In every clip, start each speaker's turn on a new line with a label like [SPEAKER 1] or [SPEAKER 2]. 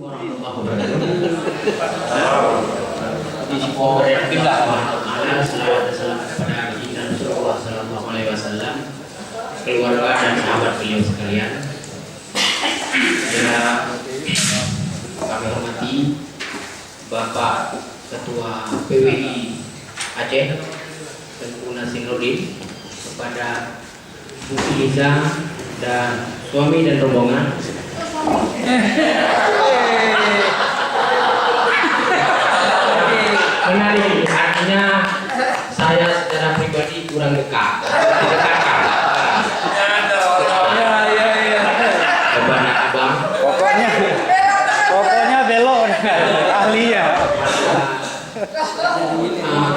[SPEAKER 1] warahmatullahi wabarakatuh. Selamat kepada kita Rasulullah Sallallahu Alaihi Wasallam, keluarga dan sahabat beliau sekalian. Ya, kami hormati Bapak Ketua PWI Aceh, Tengku Nasruddin, kepada Bu Liza dan suami dan rombongan. Kenali, artinya saya secara pribadi kurang dekat. Kepada abang.
[SPEAKER 2] Pokoknya belok ahli ya.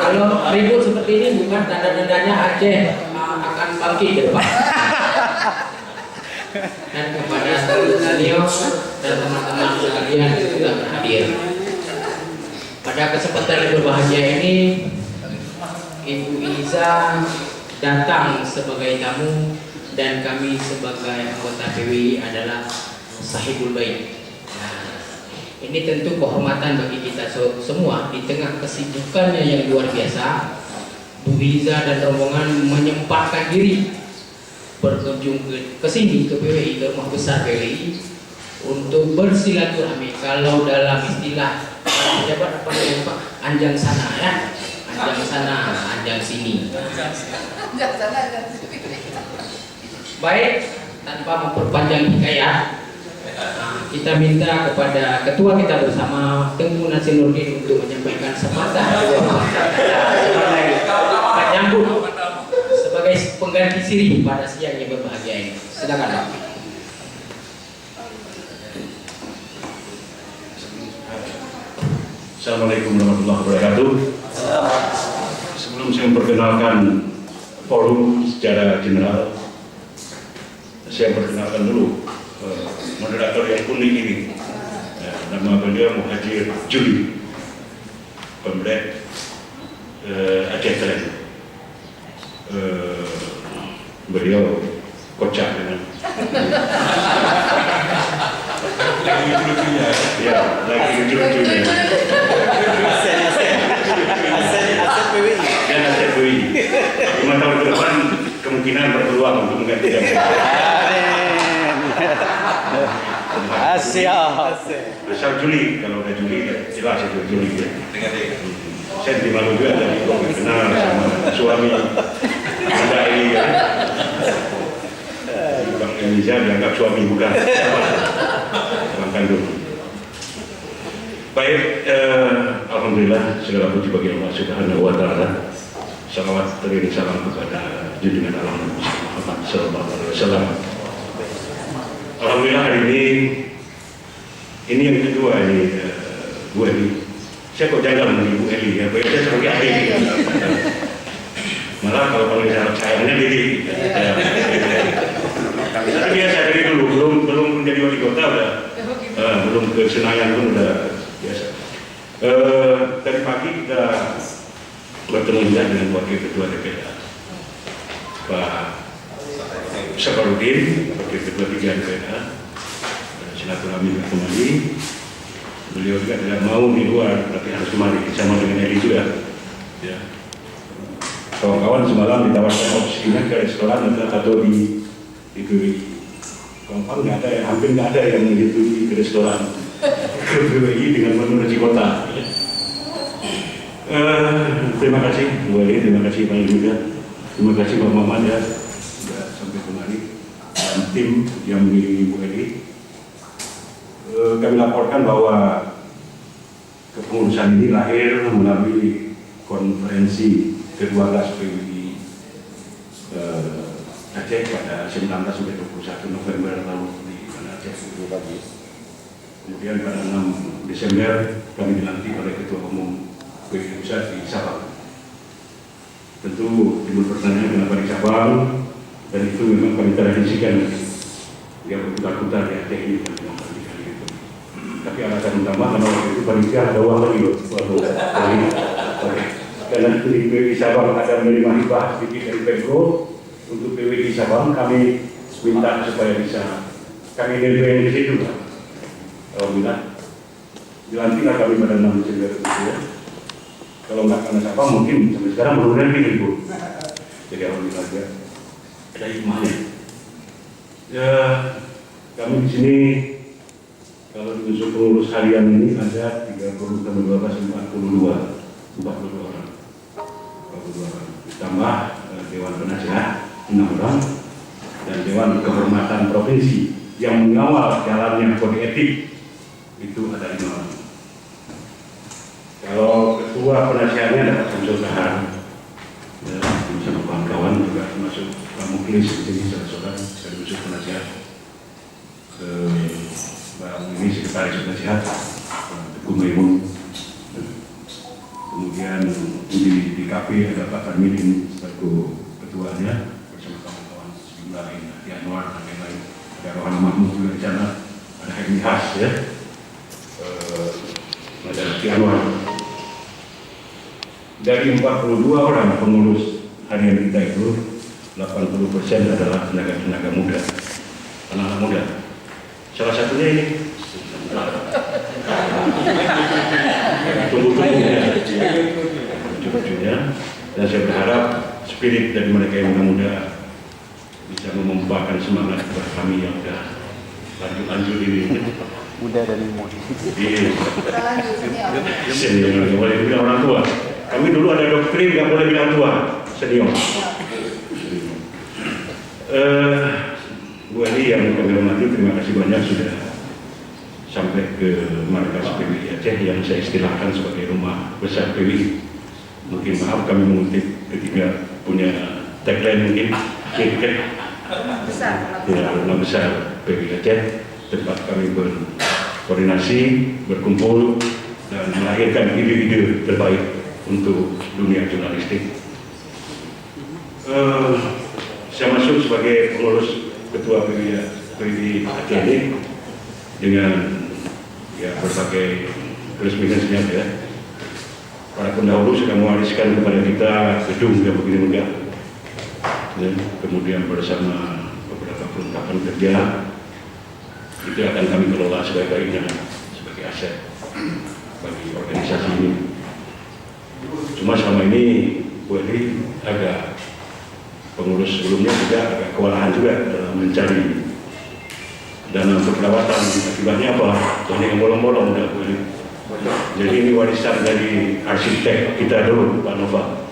[SPEAKER 1] Kalau ribut seperti ini bukan tanda-tandanya Aceh akan bangkit ke depan. Dan kepada beliau dan teman-teman sekalian yang sudah berhadir. Pada kesempatan yang berbahagia ini, Ibu Iza datang sebagai tamu dan kami sebagai anggota PWI adalah sahibul bait. Nah, ini tentu kehormatan bagi kita semua di tengah kesibukannya yang luar biasa. Bu Iza dan rombongan menyempatkan diri berkunjung ke sini, ke PWI, ke rumah besar PWI untuk bersilaturahmi. Kalau dalam istilah pejabat apa yang Pak, anjang sana ya, anjang sana, anjang sini. Baik, tanpa memperpanjang hikayat, kita minta kepada ketua kita bersama Tengku Nasruddin untuk menyampaikan sepatah sebagai penyambut, sebagai pengganti sirih pada siang yang berbahagia ini. Silakan Pak.
[SPEAKER 3] Assalamualaikum warahmatullahi wabarakatuh. Sebelum saya memperkenalkan forum secara general, saya perkenalkan dulu moderator yang unik ini. Nama beliau Muhajir Juli, Pemret Aceh Keren. Beliau kocak dengan lagi lucu-lucunya, ya, lagi lucu-lucunya. Aset PWI. Dan aset PWI. 5 tahun ke depan kemungkinan berpeluang untuk mengganti yang asal Juli, kalau udah Juli jelas itu Juli ya. Saya di malu juga tadi kok kenal sama suami Anda ini kan. Bang Eliza dianggap suami bukan. Makan dulu. Baik, alhamdulillah segala puji bagi Allah Subhanahu wa taala. Salawat teriring salam kepada junjungan Allah Muhammad sallallahu alaihi wasallam. Alhamdulillah hari ini yang kedua ini Bu Eli. Saya kok jaga dengan Ibu Eli ya, saya sebagai ahli. Malah kalau panggil sayangnya Didi. Tapi biasa dari dulu, belum menjadi wali kota udah, belum ke Senayan pun udah biasa. Dari pagi kita bertemu dengan Wakil Ketua DPR Pak Safarudin, Wakil Ketua 3 DPR, silaturahmi kembali. Beliau juga tidak mau di luar, tapi harus kemari sama dengan Eli juga. Ya. Kawan-kawan semalam ditawarkan opsinya ke restoran atau di PWI. Kawan-kawan nggak ada, hampir nggak ada yang menyetujui ke restoran ke PWI dengan menu nasi kota. Terima kasih Bu Eli, terima kasih Pak juga, terima kasih Pak Maman ya sudah sampai kemari dan tim yang memilih Bu Eli. Kami laporkan bahwa kepengurusan ini lahir melalui konferensi ke-12 PWI Aceh pada 19 sampai 21 November lalu di Aceh. Kemudian pada 6 Desember kami dilantik oleh Ketua Umum PWI Pusat di Sabang. Tentu timbul pertanyaan kenapa di Sabang, dan itu memang kami tradisikan dia berputar-putar di Aceh ini. Tapi alasan utama karena waktu itu panitia ada uang lagi loh. Karena di PWI Sabang ada menerima hibah sedikit dari Pemko. Untuk PWI Sabang kami minta supaya bisa kami nilai di situ. Alhamdulillah dilantiklah kami pada 6 Desember itu ya. Kalau nggak karena siapa mungkin sampai sekarang belum ada yang Ibu. Jadi alhamdulillah ya, ada hikmahnya. Ya, kami di sini kalau di unsur pengurus harian ini ada 30 tambah 12 42 orang. Ditambah Dewan Penasehat 6 orang dan Dewan Kehormatan Provinsi yang mengawal jalannya kode etik itu ada 5 orang. Kalau ketua penasihatnya ada Pak Samsul Kahar, ya, bersama kawan-kawan juga termasuk Pak Muklis di sini saudara-saudara dari unsur penasihat. Ini sekretaris penasihat Teguh Maimun. Kemudian di KP ada Pak Farmidin selaku ketuanya bersama kawan-kawan sejumlah lain, Ati Anwar dan lain-lain. Ada Rohana Mahmud juga di sana, ada Hemi Has ya, ada Ati Anwar. Dari 42 orang pengurus harian kita itu 80% adalah tenaga muda, anak-anak muda. Salah satunya ini cucu-cucunya, dan saya berharap spirit dari mereka yang muda bisa memombakan semangat buat kami yang sudah lanjut ini.
[SPEAKER 2] Muda dari muda.
[SPEAKER 3] Senior, nggak boleh dibilang orang tua. Kami dulu ada doktrin nggak boleh bilang tua, senior. Bu Eli yang kami hormati, terima kasih banyak sudah sampai ke markas PWI Aceh yang saya istilahkan sebagai rumah besar PWI. Mungkin maaf kami mengutip ketika punya tagline mungkin besar, ya, rumah besar PWI Aceh, tempat kami berkoordinasi, berkumpul dan melahirkan ide-ide terbaik untuk dunia jurnalistik. Saya masuk sebagai pengurus ketua PWI Aceh ini dengan ya berbagai plus minusnya ya. Para pendahulu sudah mewariskan kepada kita gedung yang begini megah. Dan kemudian bersama beberapa perlengkapan kerja itu akan kami kelola sebaik-baiknya sebagai aset bagi organisasi ini. Cuma selama ini Bu Eli agak pengurus sebelumnya juga agak kewalahan juga dalam mencari dana untuk perawatan. Akibatnya apa? Banyak yang bolong-bolong udah Bu Eli. Jadi ini warisan dari arsitek kita dulu, Pak Nova.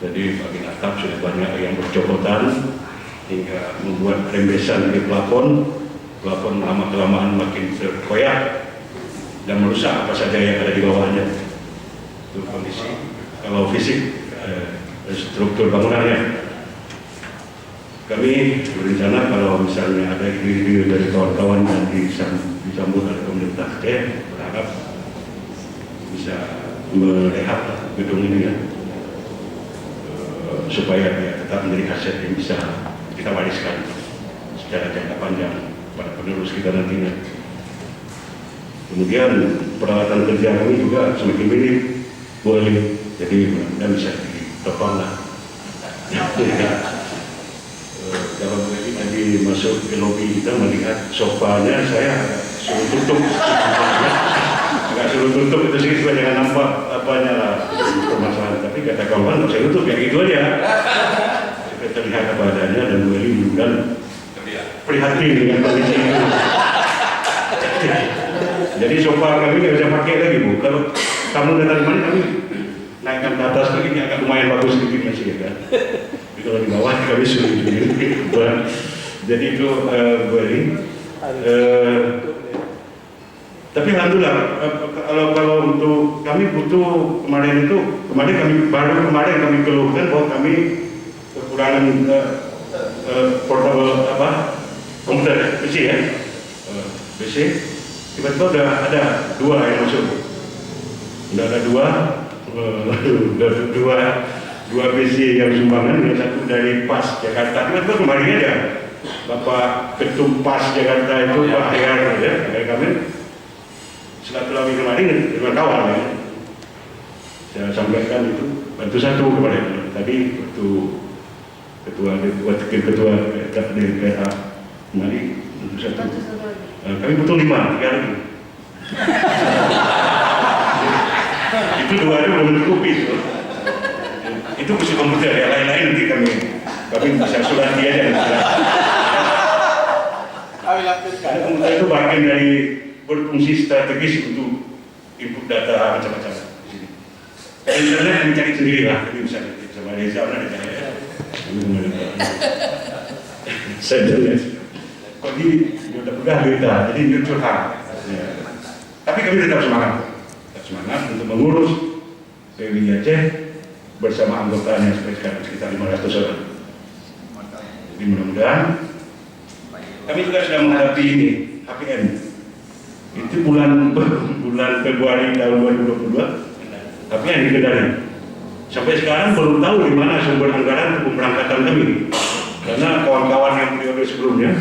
[SPEAKER 3] Jadi bagian atap sudah banyak yang bercopotan hingga membuat rembesan di plafon lama-kelamaan makin terkoyak dan merusak apa saja yang ada di bawahnya. Itu kondisi. Kalau fisik, struktur bangunannya. Kami berencana kalau misalnya ada ide-ide dari kawan-kawan yang disambut oleh pemerintah Aceh, berharap bisa merehab gedung ini ya, supaya dia tetap menjadi aset yang bisa kita wariskan secara jangka panjang pada penerus kita nantinya. Kemudian peralatan kerja kami juga semakin minim, boleh, jadi mudah-mudahan bisa ditopang lah. Kalau ini tadi masuk ke lobi kita melihat sofanya, saya suruh tutup, agak suruh tutup itu sih supaya jangan nampak apanya lah permasalahan. Tapi kata kawan, saya tutup yang itu aja. Supaya terlihat apa adanya dan Bu Eli mudah prihatin dengan kondisi itu. Jadi sofa kami nggak bisa pakai lagi Bu. Kalau kamu datang di mana kami naikkan ke atas lagi, ini agak lumayan bagus sedikit masih ya kan. Tapi kalau di bawah kami sulit. Jadi itu Bu Eli. Tapi alhamdulillah kalau untuk kami butuh kemarin kami keluhkan bahwa kami kekurangan portable komputer PC ya, PC. Tiba-tiba udah ada 2 yang masuk, udah ada dua PC yang sumbangan, yang satu dari PAS Jakarta. Tiba-tiba kemarin aja Bapak Ketum PAS Jakarta itu Pak Hayar ya, kami silaturahmi kemarin dengan kawan ya. Saya sampaikan itu bantu satu kemarin. Tadi waktu ketua DPA kemarin bantu satu. Kami butuh 5 lagi. Itu dua itu belum mencukupi itu. Itu khusus komputer, yang lain-lain nanti kami bisa sulati aja. Karena komputer itu bagian dari berfungsi strategis untuk input data macam-macam di sini. Internet yang mencari sendiri lah, kami bisa sama Reza pernah dicari ya. Saya jelas. Kok ini udah pegang berita, jadi ini curhat. Tapi kami tetap semangat untuk mengurus PWI Aceh bersama anggotanya sampai sekarang sekitar 500 orang. Jadi mudah-mudahan kami juga sudah menghadapi ini HPN. Itu bulan Februari tahun 2022 HPN di Kendari. Sampai sekarang belum tahu di mana sumber anggaran untuk pemberangkatan kami. Karena kawan-kawan yang periode sebelumnya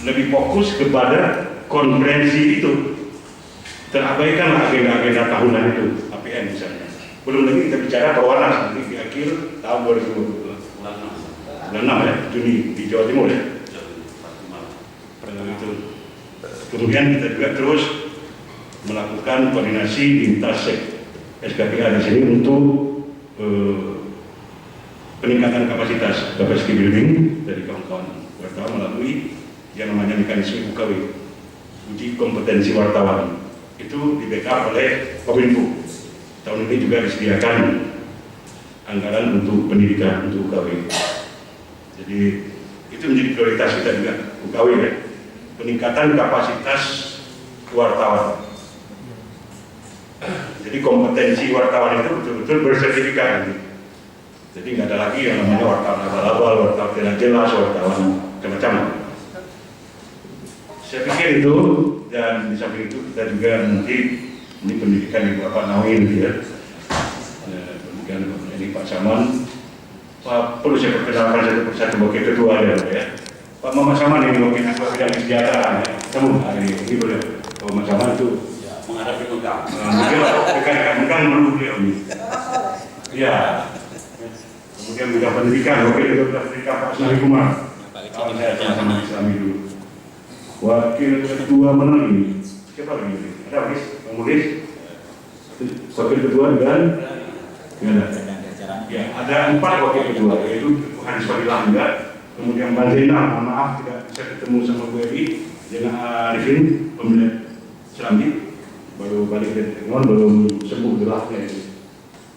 [SPEAKER 3] lebih fokus kepada konferensi itu, terabaikan agenda-agenda tahunan itu, APN misalnya. Belum lagi kita bicara perwanas nanti di akhir tahun 2022 bulan 6 ya, Juni di Jawa Timur ya. Itu. Kemudian kita juga terus melakukan koordinasi lintas SKPA di sini untuk peningkatan kapasitas capacity building dari kawan-kawan wartawan melalui yang namanya mekanisme UKW, uji kompetensi wartawan. Itu di backup oleh Kominfo. Tahun ini juga disediakan anggaran untuk pendidikan untuk UKW. Jadi itu menjadi prioritas kita juga, UKW ya. Peningkatan kapasitas wartawan. Jadi kompetensi wartawan itu betul-betul bersertifikat. Jadi nggak ada lagi yang namanya wartawan abal-abal, wartawan tidak jelas, wartawan macam-macam. Saya pikir itu, dan di samping itu kita juga nanti ini pendidikan Ibu Bapak Nawin ya. Pendidikan ini Pak Saman. Pak, perlu saya perkenalkan satu persatu sebagai ketua ya. Pak Mama Saman ini wakil ketua bidang kesejahteraan ya. Temu hari ini boleh. Pak Mama Saman itu menghadapi Megang. Dekat Megang menurut beliau ini. Ya. Kemudian bidang pendidikan, wakil ketua pendidikan Pak Sari Kumar. Kawan saya sama Islami dulu. Wakil ketua mana ini? Siapa lagi ini? Ada Mulis? Mulis? Wakil ketua dan ya, ada 4 wakil ketua, yaitu Hanis Fadilah enggak. Kemudian Mbak Zainal, mohon maaf tidak bisa ketemu sama Bu Eri, dengan Arifin, pemilik Serambi, baru balik dari Tenggon, belum sembuh gelapnya.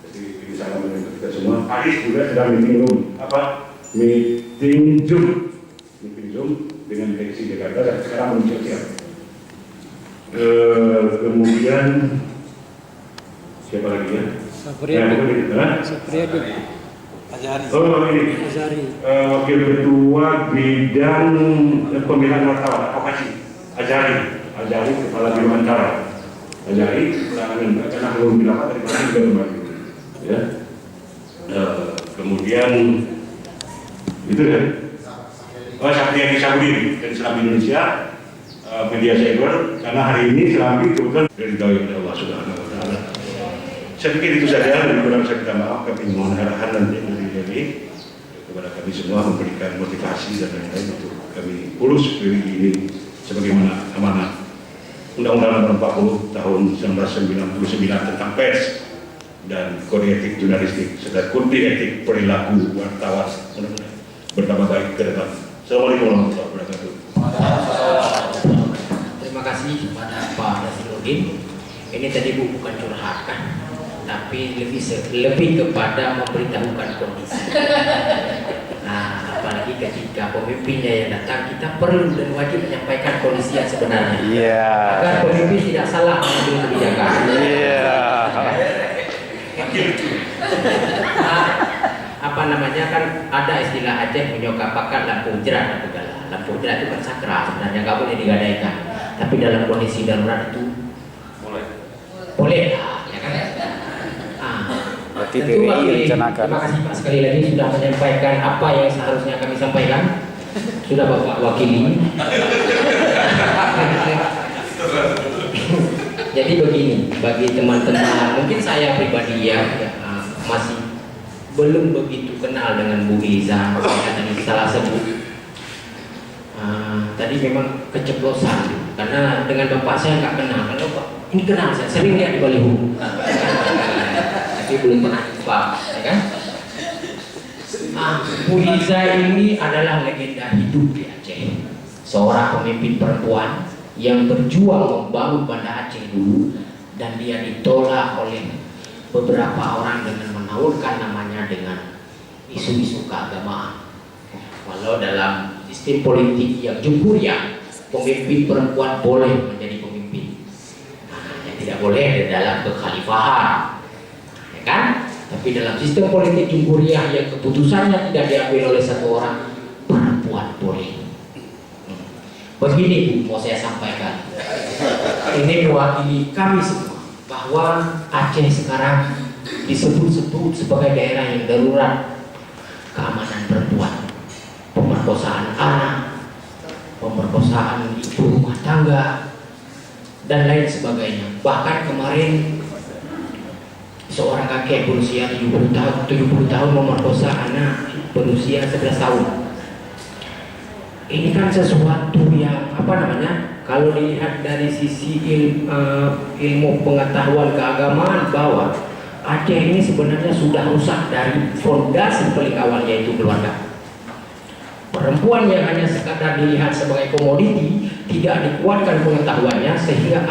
[SPEAKER 3] Jadi ini salam untuk kita semua. Aris juga sedang meeting room, meeting Zoom dengan direksi Jakarta dan sekarang belum siap-siap. Kemudian siapa lagi ya? Supriyadi. Oh ini. Wakil ketua bidang pemilihan wartawan advokasi. Azari kepala biro antara. Azari pelanggan karena belum dilakukan dari mana juga kembali. Ya. Kemudian itu ya. Sapriadi Sabudin dari Serambi Indonesia, media cyber, karena hari ini Serambi kebetulan dari oleh Allah Subhanahu Wa Taala. Saya pikir itu saja, dan kurang saya minta maaf, kami mohon arahan nanti dari kepada kami semua memberikan motivasi dan lain-lain untuk kami urus PWI ini sebagaimana amanah Undang-Undang Nomor 40 Tahun 1999 tentang pers dan kode etik jurnalistik serta kode etik perilaku wartawan bertambah baik ke depan. Assalamualaikum warahmatullahi wabarakatuh.
[SPEAKER 1] Terima kasih kepada Pak Nasiruddin. Ini tadi bukan curhat kan, tapi lebih kepada memberitahukan kondisi. Nah, apalagi ketika pemimpinnya yang datang, kita perlu dan wajib menyampaikan kondisi yang sebenarnya. Agar pemimpin tidak salah mengambil kebijakan. Apa namanya kan ada istilah Aceh menyokap pakat lampu jerat lampu galah. Lampu jerat itu kan sakral sebenarnya nggak boleh digadaikan. Tapi dalam kondisi darurat itu boleh ya kan? Tentu terima kasih Pak sekali lagi sudah menyampaikan apa yang seharusnya kami sampaikan. Sudah Bapak wakili. Jadi begini, bagi teman-teman mungkin saya pribadi ya masih belum begitu kenal dengan Bu Iza, saya tadi salah sebut. Tadi memang keceplosan karena dengan bapak saya nggak kenal. Kalau Pak ini kenal, saya sering lihat di baliho, tapi belum pernah jumpa, ya kan? Bu Iza ini adalah legenda hidup di Aceh, seorang pemimpin perempuan yang berjuang membangun Banda Aceh dulu, dan dia ditolak oleh beberapa orang dengan menaunkan namanya dengan isu-isu keagamaan. Walau dalam sistem politik yang jumhuriyah, pemimpin perempuan boleh menjadi pemimpin, yang tidak boleh dalam kekhalifahan, ya kan? Tapi dalam sistem politik jumhuriyah yang keputusannya tidak diambil oleh satu orang, perempuan boleh. Begini Bu, mau saya sampaikan, ini mewakili kami semua, bahwa Aceh sekarang disebut-sebut sebagai daerah yang darurat keamanan perempuan, pemerkosaan anak, pemerkosaan ibu rumah tangga, dan lain sebagainya. Bahkan kemarin seorang kakek berusia 70 tahun memerkosa anak berusia 11 tahun. Ini kan sesuatu yang kalau dilihat dari sisi ilmu pengetahuan keagamaan, bahwa Aceh ini sebenarnya sudah rusak dari fondasi paling awal, yaitu keluarga. Perempuan yang hanya sekadar dilihat sebagai komoditi, tidak dikuatkan pengetahuannya, sehingga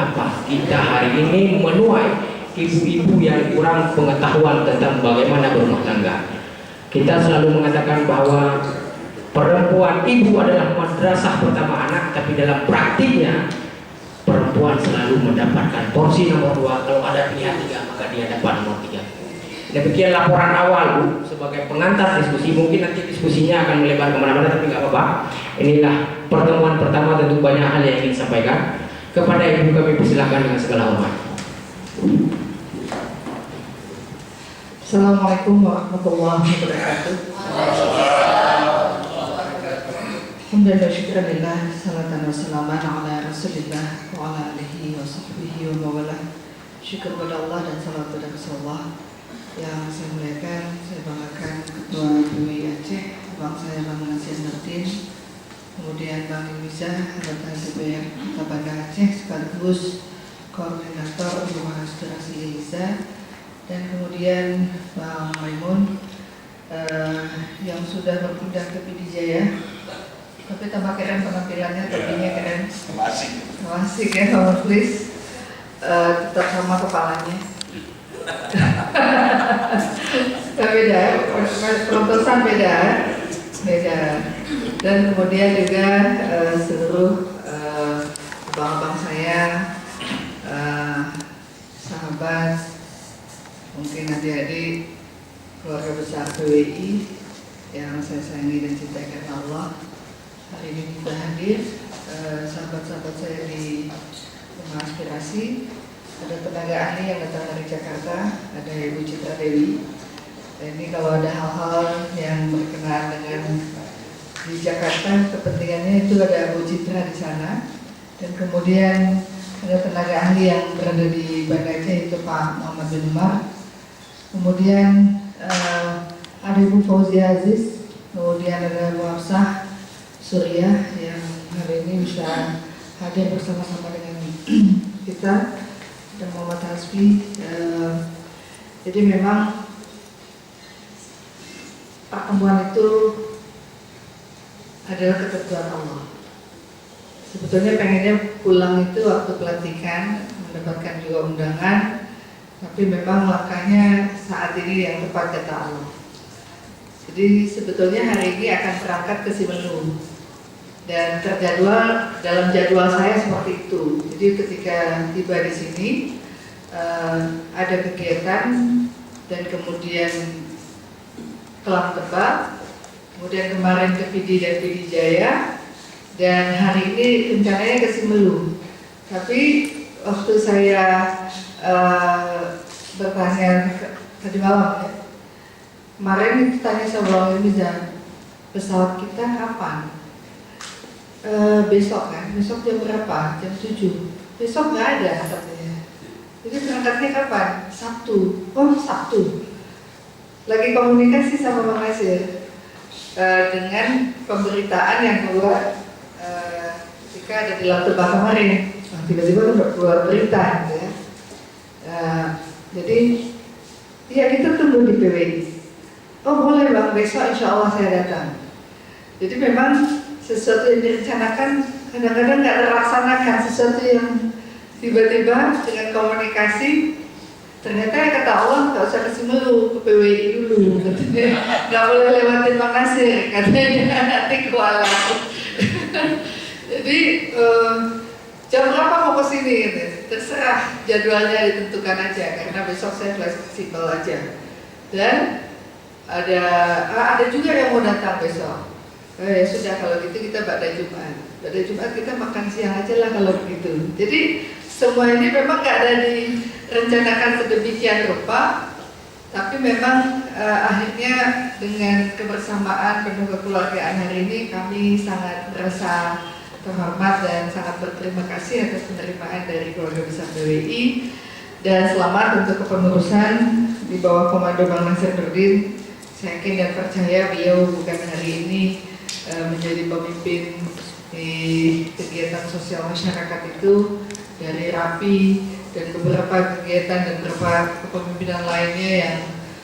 [SPEAKER 1] kita hari ini menuai ibu-ibu yang kurang pengetahuan tentang bagaimana berumah tangga. Kita selalu mengatakan bahwa perempuan ibu adalah madrasah pertama anak, tapi dalam praktiknya perempuan selalu mendapatkan porsi nomor 2. Kalau ada pilihan 3, maka dia dapat nomor 3. Demikian laporan awal Bu, sebagai pengantar diskusi. Mungkin nanti diskusinya akan melebar kemana-mana, tapi nggak apa-apa. Inilah pertemuan pertama, tentu banyak hal yang ingin disampaikan. Kepada ibu kami persilahkan dengan segala hormat.
[SPEAKER 4] Assalamualaikum warahmatullahi wabarakatuh. Alhamdulillah, syukurillah, salatan wa salaman ala rasulillah wa ala alihi wa sahbihi wa mawala. Syukur kepada Allah dan salat kepada Rasulullah. Yang saya muliakan, saya banggakan Ketua BWI Aceh, Bang saya Bang Nasir Nurdin, kemudian Bang Ilmiza, anggota DPR Kota Banda Aceh, sekaligus Koordinator Rumah Aspirasi Ilmiza, dan kemudian Bang Maimun yang sudah berpindah ke Pidijaya. Tapi tambah keren penampilannya, topinya keren. Asik ya, Bang Please. Tetap sama kepalanya. Beda, perotosan beda. Dan kemudian juga seluruh abang-abang saya, sahabat, mungkin adik-adik, keluarga besar PWI yang saya sayangi dan cintai karena Allah. Hari ini kita hadir, sahabat-sahabat saya di Rumah Aspirasi. Ada tenaga ahli yang datang dari Jakarta, ada Ibu Citra Dewi. Dan ini kalau ada hal-hal yang berkenaan dengan di Jakarta, kepentingannya itu ada Bu Citra di sana. Dan kemudian ada tenaga ahli yang berada di Banda Aceh, itu Pak Muhammad bin Umar. Kemudian ada Ibu Fauzia Aziz, kemudian ada Bu Hafsah Surya yang hari ini bisa hadir bersama-sama dengan kita, dan Muhammad Hasbi. Jadi memang pertemuan itu adalah ketentuan Allah. Sebetulnya pengennya pulang itu waktu pelantikan, mendapatkan juga undangan, tapi memang langkahnya saat ini yang tepat kata Allah. Jadi sebetulnya hari ini akan berangkat ke Simalungun, dan terjadwal dalam jadwal saya seperti itu. Jadi ketika tiba di sini ada kegiatan, dan kemudian kelam tebak, kemudian kemarin ke Pidi dan Pidijaya, dan hari ini rencananya ke Simalungun. Tapi waktu saya bertanya tadi malam ya, kemarin ditanya sama Bang Ilmiza, pesawat kita kapan? Besok kan, besok jam berapa? Jam 7. Besok nggak ada katanya. Jadi berangkatnya kapan? Sabtu. Oh, Sabtu. Lagi komunikasi sama Bang Nasir dengan pemberitaan yang keluar ketika mereka ada di Laut Tebak kemarin. Nah, tiba-tiba keluar berita gitu ya. Jadi ya kita tunggu di PWI. Oh boleh bang, besok insya Allah saya datang. Jadi memang sesuatu yang direncanakan kadang-kadang nggak terlaksanakan, sesuatu yang tiba-tiba dengan komunikasi ternyata kata Allah nggak usah ke Simelu, ke PWI dulu, katanya nggak boleh lewatin Bang Nasir, katanya nanti kualat. Jadi jam berapa mau ke sini? Gitu. Terserah, jadwalnya ditentukan aja karena besok saya fleksibel aja. Dan ada juga yang mau datang besok. Sudah kalau gitu kita pada Jumat. Pada Jumat kita makan siang aja lah kalau begitu. Jadi semua ini memang nggak ada direncanakan sedemikian rupa, tapi memang akhirnya dengan kebersamaan penuh kekeluargaan hari ini kami sangat merasa terhormat dan sangat berterima kasih atas penerimaan dari keluarga besar PWI dan selamat untuk kepengurusan di bawah komando Bang Nasir Nurdin. Saya yakin dan percaya beliau bukan hari ini menjadi pemimpin di kegiatan sosial masyarakat itu dari RAPI dan beberapa kegiatan dan beberapa kepemimpinan lainnya yang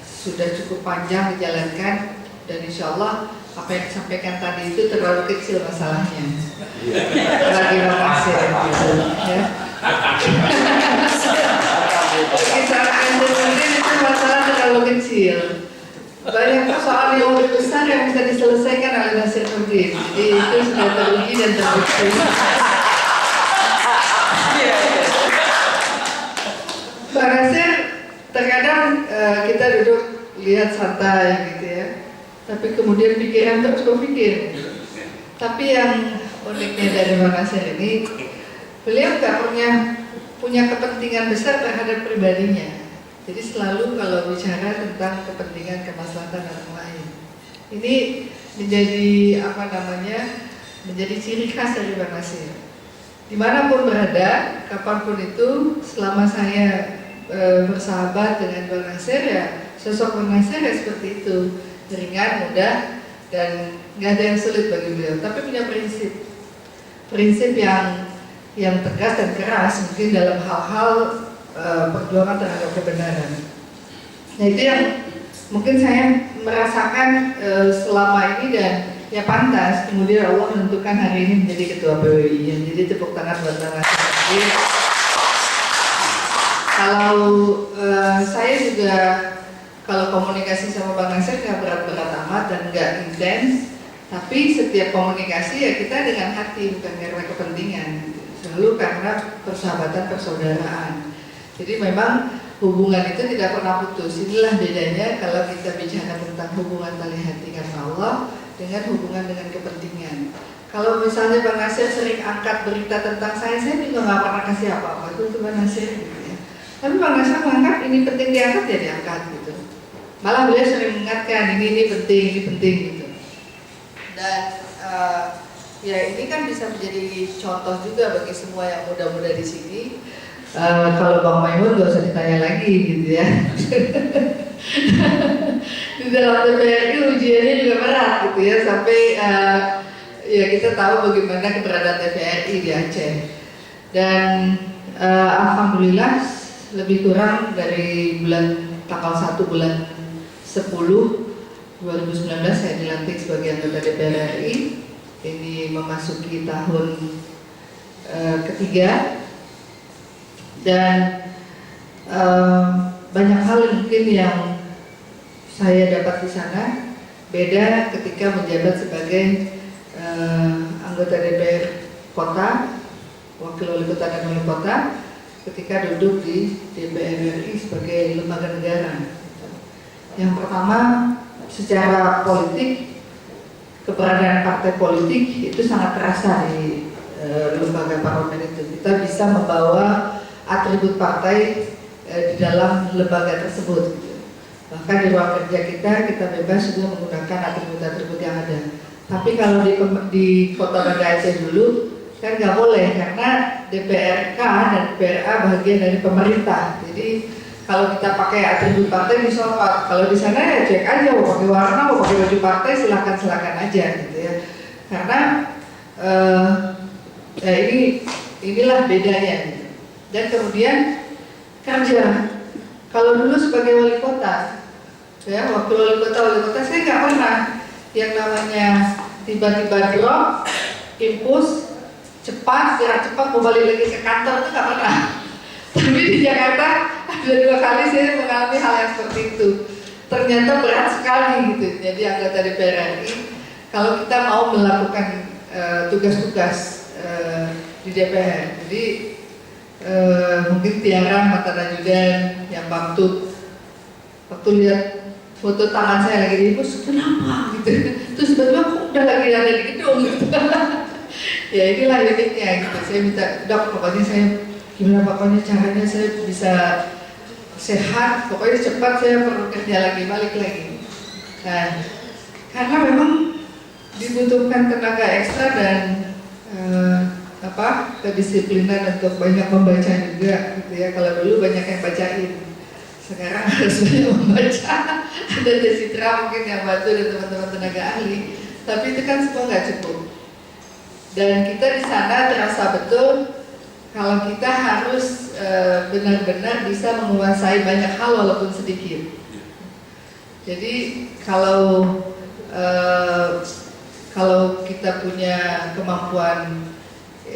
[SPEAKER 4] sudah cukup panjang dijalankan, dan insya Allah apa yang disampaikan tadi itu terlalu kecil masalahnya bagi Bang Nasir gitu, ya. Misalkan mungkin itu masalah terlalu kecil, banyak persoalan yang lebih besar yang bisa diselesaikan oleh Nasir Nurdin. Jadi itu sudah teruji dan terbukti. Bang Nasir terkadang kita duduk lihat santai gitu ya, tapi kemudian pikiran terus berpikir. Tapi yang uniknya dari Bang Nasir ini, beliau nggak punya kepentingan besar terhadap pribadinya. Jadi selalu kalau bicara tentang kepentingan kemaslahatan orang lain, ini menjadi menjadi ciri khas dari Bang Nasir. Dimanapun berada, kapanpun itu, selama saya bersahabat dengan Bang Nasir, ya sosok Bang Nasir ya seperti itu, ringan, mudah, dan nggak ada yang sulit bagi beliau. Tapi punya prinsip yang tegas dan keras, mungkin dalam hal-hal perjuangan terhadap kebenaran. Nah itu yang mungkin saya merasakan selama ini, dan ya pantas kemudian Allah menentukan hari ini menjadi ketua PWI. Yang jadi tepuk tangan buat Bang Nasir. Kalau saya juga kalau komunikasi sama Bang Nasir nggak berat-berat amat dan nggak intens, tapi setiap komunikasi ya kita dengan hati, bukan karena kepentingan, selalu karena persahabatan, persaudaraan. Jadi memang hubungan itu tidak pernah putus. Inilah bedanya kalau kita bicara tentang hubungan tali hati karena Allah dengan hubungan dengan kepentingan. Kalau misalnya Bang Nasir sering angkat berita tentang saya juga nggak pernah kasih apa-apa itu Bang Nasir gitu ya. Tapi Bang Nasir mengangkat ini penting diangkat ya diangkat gitu. Malah beliau sering mengingatkan ini penting gitu. Dan ya ini kan bisa menjadi contoh juga bagi semua yang muda-muda di sini. Kalau Bang Maimun nggak usah ditanya lagi gitu ya. Di dalam TVRI ujiannya juga berat gitu ya, sampai ya kita tahu bagaimana keberadaan TVRI di Aceh. Dan alhamdulillah lebih kurang dari tanggal 1 bulan 10 2019 saya dilantik sebagai anggota DPR RI. Ini memasuki tahun ketiga. Dan banyak hal mungkin yang saya dapat di sana beda ketika menjabat sebagai anggota DPR Kota, Wakil Wali Kota dan Wali Kota, ketika duduk di DPR RI sebagai lembaga negara. Yang pertama, secara politik, keberadaan partai politik itu sangat terasa di lembaga parlemen itu. Kita bisa membawa atribut partai di dalam lembaga tersebut. Bahkan di ruang kerja kita bebas juga menggunakan atribut-atribut yang ada. Tapi kalau di Kota Banda Aceh dulu kan nggak boleh, karena DPRK dan DPRA bagian dari pemerintah. Jadi kalau kita pakai atribut partai disorot. Kalau di sana ya cek aja, mau pakai warna, mau pakai baju partai, silakan aja gitu ya. Karena Nah, inilah bedanya. Dan kemudian kerja. Kalau dulu sebagai wali kota, ya waktu wali kota saya nggak pernah yang namanya tiba-tiba drop, impus, gerak cepat mau balik lagi ke kantor itu nggak pernah. Tapi di Jakarta ada 2 kali saya mengalami hal yang seperti itu. Ternyata berat sekali gitu. Jadi anggota DPR RI kalau kita mau melakukan tugas-tugas di DPR. Jadi mungkin Tiara Mata Najudan yang waktu lihat foto tangan saya lagi dihapus, kenapa gitu? Terus tiba-tiba kok udah lagi ada di gedung gitu. Ya inilah uniknya gitu. Saya minta dok, pokoknya saya gimana pokoknya caranya saya bisa sehat, pokoknya cepat saya perlu kerja lagi, balik lagi. Nah, karena memang dibutuhkan tenaga ekstra dan kedisiplinan untuk banyak membaca juga gitu ya. Kalau dulu banyak yang bacain, sekarang harus banyak membaca. Ada Desitra mungkin yang bantu dan teman-teman tenaga ahli, tapi itu kan semua nggak cukup. Dan kita di sana terasa betul kalau kita harus benar-benar bisa menguasai banyak hal walaupun sedikit. Jadi kalau kita punya kemampuan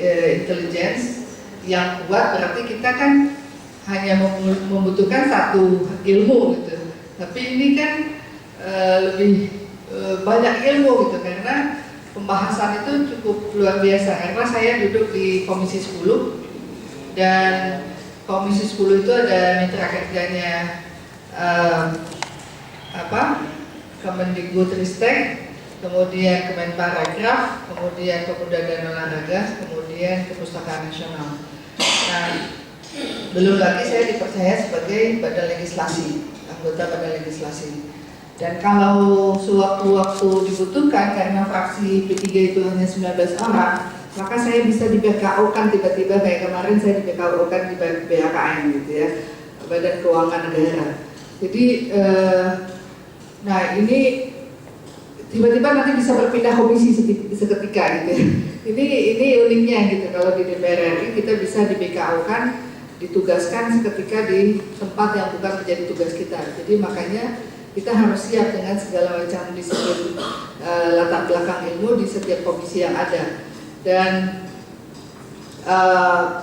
[SPEAKER 4] intelligence yang kuat, berarti kita kan hanya membutuhkan satu ilmu gitu. Tapi ini kan lebih banyak ilmu gitu, karena pembahasan itu cukup luar biasa. Karena saya duduk di Komisi 10 dan Komisi 10 itu ada mitra kerjanya Kemendikbudristek, kemudian Kemenparekraf, kemudian Pemuda dan Olahraga, kemudian Perpustakaan Nasional. Nah, belum lagi saya dipercaya sebagai badan legislasi, anggota badan legislasi. Dan kalau sewaktu-waktu dibutuhkan, karena fraksi P3 itu hanya 19 orang, maka saya bisa di BKO-kan tiba-tiba, kayak kemarin saya di BKO-kan di BAKN gitu ya, Badan Keuangan Negara. Jadi, nah ini tiba-tiba nanti bisa berpindah komisi seketika gitu ya. Ini uniknya gitu, kalau di DPR RI kita bisa di BKO-kan, ditugaskan seketika di tempat yang bukan menjadi tugas kita. Jadi makanya kita harus siap dengan segala macam disiplin latar belakang ilmu di setiap komisi yang ada. Dan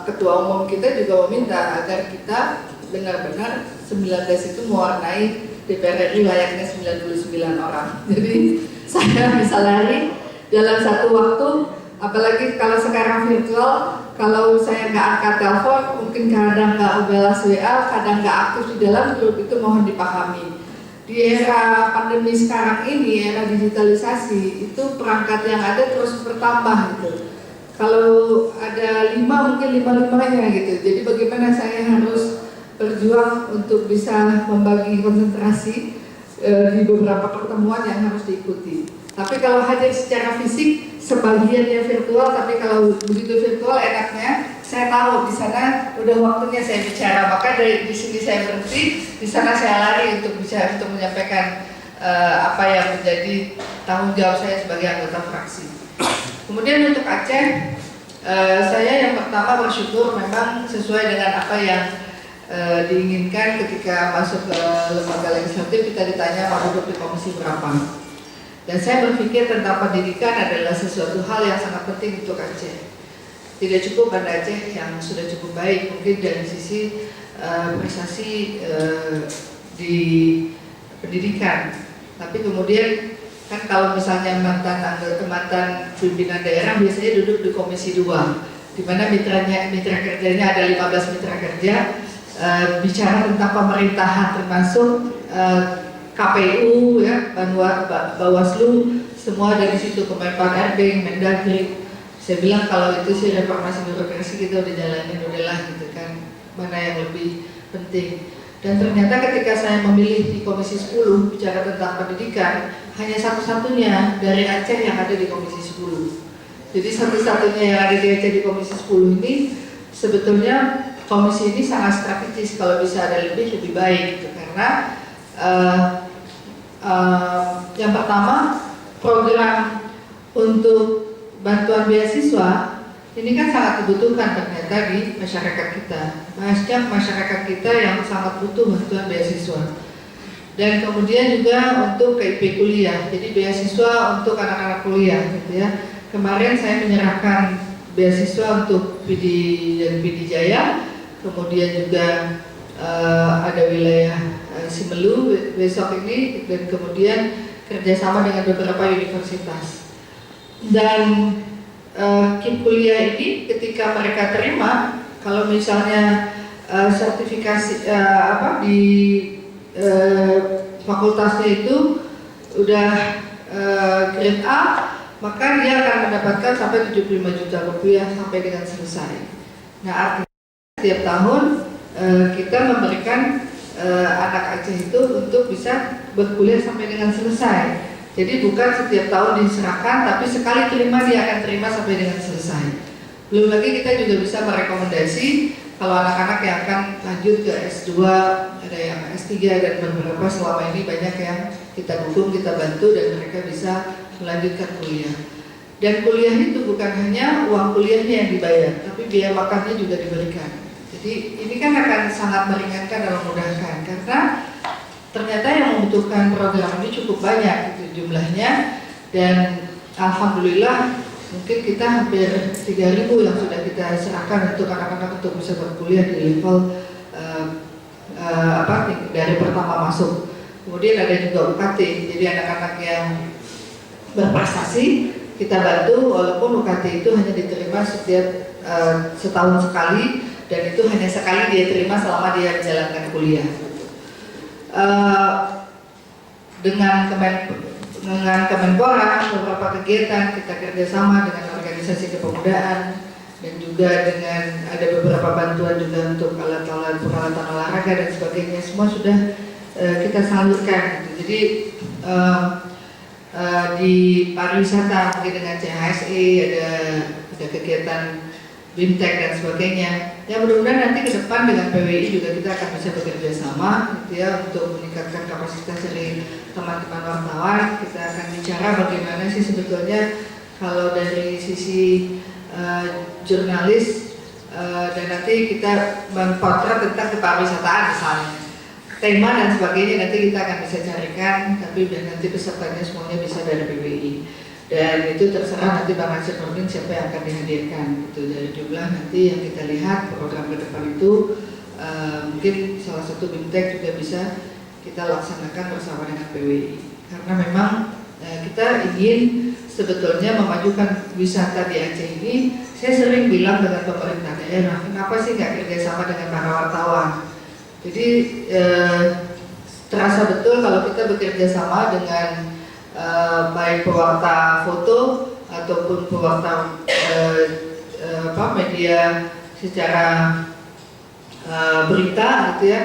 [SPEAKER 4] Ketua Umum kita juga meminta agar kita benar-benar 19 itu mewarnai DPR RI layaknya 99 orang. Jadi saya bisa lari dalam satu waktu, apalagi kalau sekarang virtual, kalau saya nggak angkat telepon, mungkin kadang nggak balas WA, kadang nggak aktif di dalam grup, itu mohon dipahami. Di era pandemi sekarang ini, era digitalisasi, itu perangkat yang ada terus bertambah gitu. Kalau ada 5 mungkin 5-5-nya gitu. Jadi bagaimana saya harus berjuang untuk bisa membagi konsentrasi di beberapa pertemuan yang harus diikuti. Tapi kalau hadir secara fisik, sebagiannya virtual. Tapi kalau begitu virtual, enaknya saya tahu di sana udah waktunya saya bicara. Maka di sini saya berhenti, di sana saya lari untuk bicara, untuk menyampaikan apa yang menjadi tanggung jawab saya sebagai anggota fraksi. Kemudian untuk Aceh, saya yang pertama bersyukur memang sesuai dengan apa yang diinginkan ketika masuk ke lembaga legislatif. Kita ditanya mau duduk di komisi berapa, dan saya berpikir tentang pendidikan adalah sesuatu hal yang sangat penting untuk Aceh. Tidak cukup Banda Aceh yang sudah cukup baik mungkin dari sisi prestasi di pendidikan, tapi kemudian kan kalau misalnya mantan pimpinan daerah biasanya duduk di komisi 2, di mana mitra kerjanya ada 15 mitra kerja. Bicara tentang pemerintahan termasuk KPU ya, Bawaslu, semua dari situ, Kemenpan RB, Mendagri. Saya bilang kalau itu sih reformasi birokrasi kita udah jalanin, udahlah gitu kan, mana yang lebih penting. Dan ternyata ketika saya memilih di Komisi 10 bicara tentang pendidikan, hanya satu-satunya dari Aceh yang ada di Komisi 10. Jadi satu-satunya yang ada di Aceh di Komisi 10 ini, sebetulnya komisi ini sangat strategis. Kalau bisa ada lebih baik gitu. Karena yang pertama, program untuk bantuan beasiswa ini kan sangat dibutuhkan ternyata di masyarakat kita. Banyak masyarakat kita yang sangat butuh bantuan beasiswa. Dan kemudian juga untuk KIP kuliah, jadi beasiswa untuk anak-anak kuliah gitu ya. Kemarin saya menyerahkan beasiswa untuk PD dan PD Jaya, kemudian juga ada wilayah Simelu besok ini, dan kemudian kerjasama dengan beberapa universitas. Dan KIP kuliah ini ketika mereka terima, kalau misalnya sertifikasi di fakultasnya itu udah grade A, maka dia akan mendapatkan sampai 75 juta rupiah sampai dengan selesai. Nah, artinya setiap tahun kita memberikan anak Aceh itu untuk bisa berkuliah sampai dengan selesai. Jadi bukan setiap tahun diserahkan, tapi sekali terima dia akan terima sampai dengan selesai. Belum lagi kita juga bisa merekomendasi kalau anak-anak yang akan lanjut ke S2, ada yang S3, dan beberapa selama ini banyak yang kita dukung, kita bantu, dan mereka bisa melanjutkan kuliah. Dan kuliah itu bukan hanya uang kuliahnya yang dibayar, tapi biaya makannya juga diberikan. Jadi ini kan akan sangat meringankan dan memudahkan, karena ternyata yang membutuhkan program ini cukup banyak gitu jumlahnya, dan alhamdulillah mungkin kita hampir 3.000 yang sudah kita serahkan untuk anak-anak untuk bisa berkuliah di level dari pertama masuk. Kemudian ada juga UKT, jadi anak-anak yang berprestasi kita bantu, walaupun UKT itu hanya diterima setiap setahun sekali, dan itu hanya sekali dia terima selama dia menjalankan kuliah. Dengan Kemenpora beberapa kegiatan kita kerjasama dengan organisasi kepemudaan, dan juga dengan ada beberapa bantuan juga untuk alat-alat peralatan olahraga dan sebagainya, semua sudah kita salurkan gitu. Jadi di pariwisata mungkin dengan CHSE ada kegiatan BIMTEK dan sebagainya. Ya, mudah-mudahan nanti ke depan dengan PWI juga kita akan bisa bekerja sama gitu ya, untuk meningkatkan kapasitas dari teman-teman wartawan. Kita akan bicara bagaimana sih sebetulnya kalau dari sisi jurnalis, dan nanti kita mempotret tentang kepariwisataan misalnya, tema dan sebagainya nanti kita akan bisa carikan, tapi dan nanti pesertanya semuanya bisa dari PWI. Dan itu terserah nanti Bang Nasir Nurdin siapa yang akan dihadirkan gitu. Dari jumlah nanti yang kita lihat program ke depan itu mungkin salah satu BIMTEK juga bisa kita laksanakan bersama dengan PWI, karena memang kita ingin sebetulnya memajukan wisata di Aceh ini. Saya sering bilang dengan pemerintah daerah, kenapa sih nggak kerjasama dengan para wartawan? Jadi terasa betul kalau kita bekerja sama dengan baik pewarta foto ataupun pewarta media secara berita gitu ya,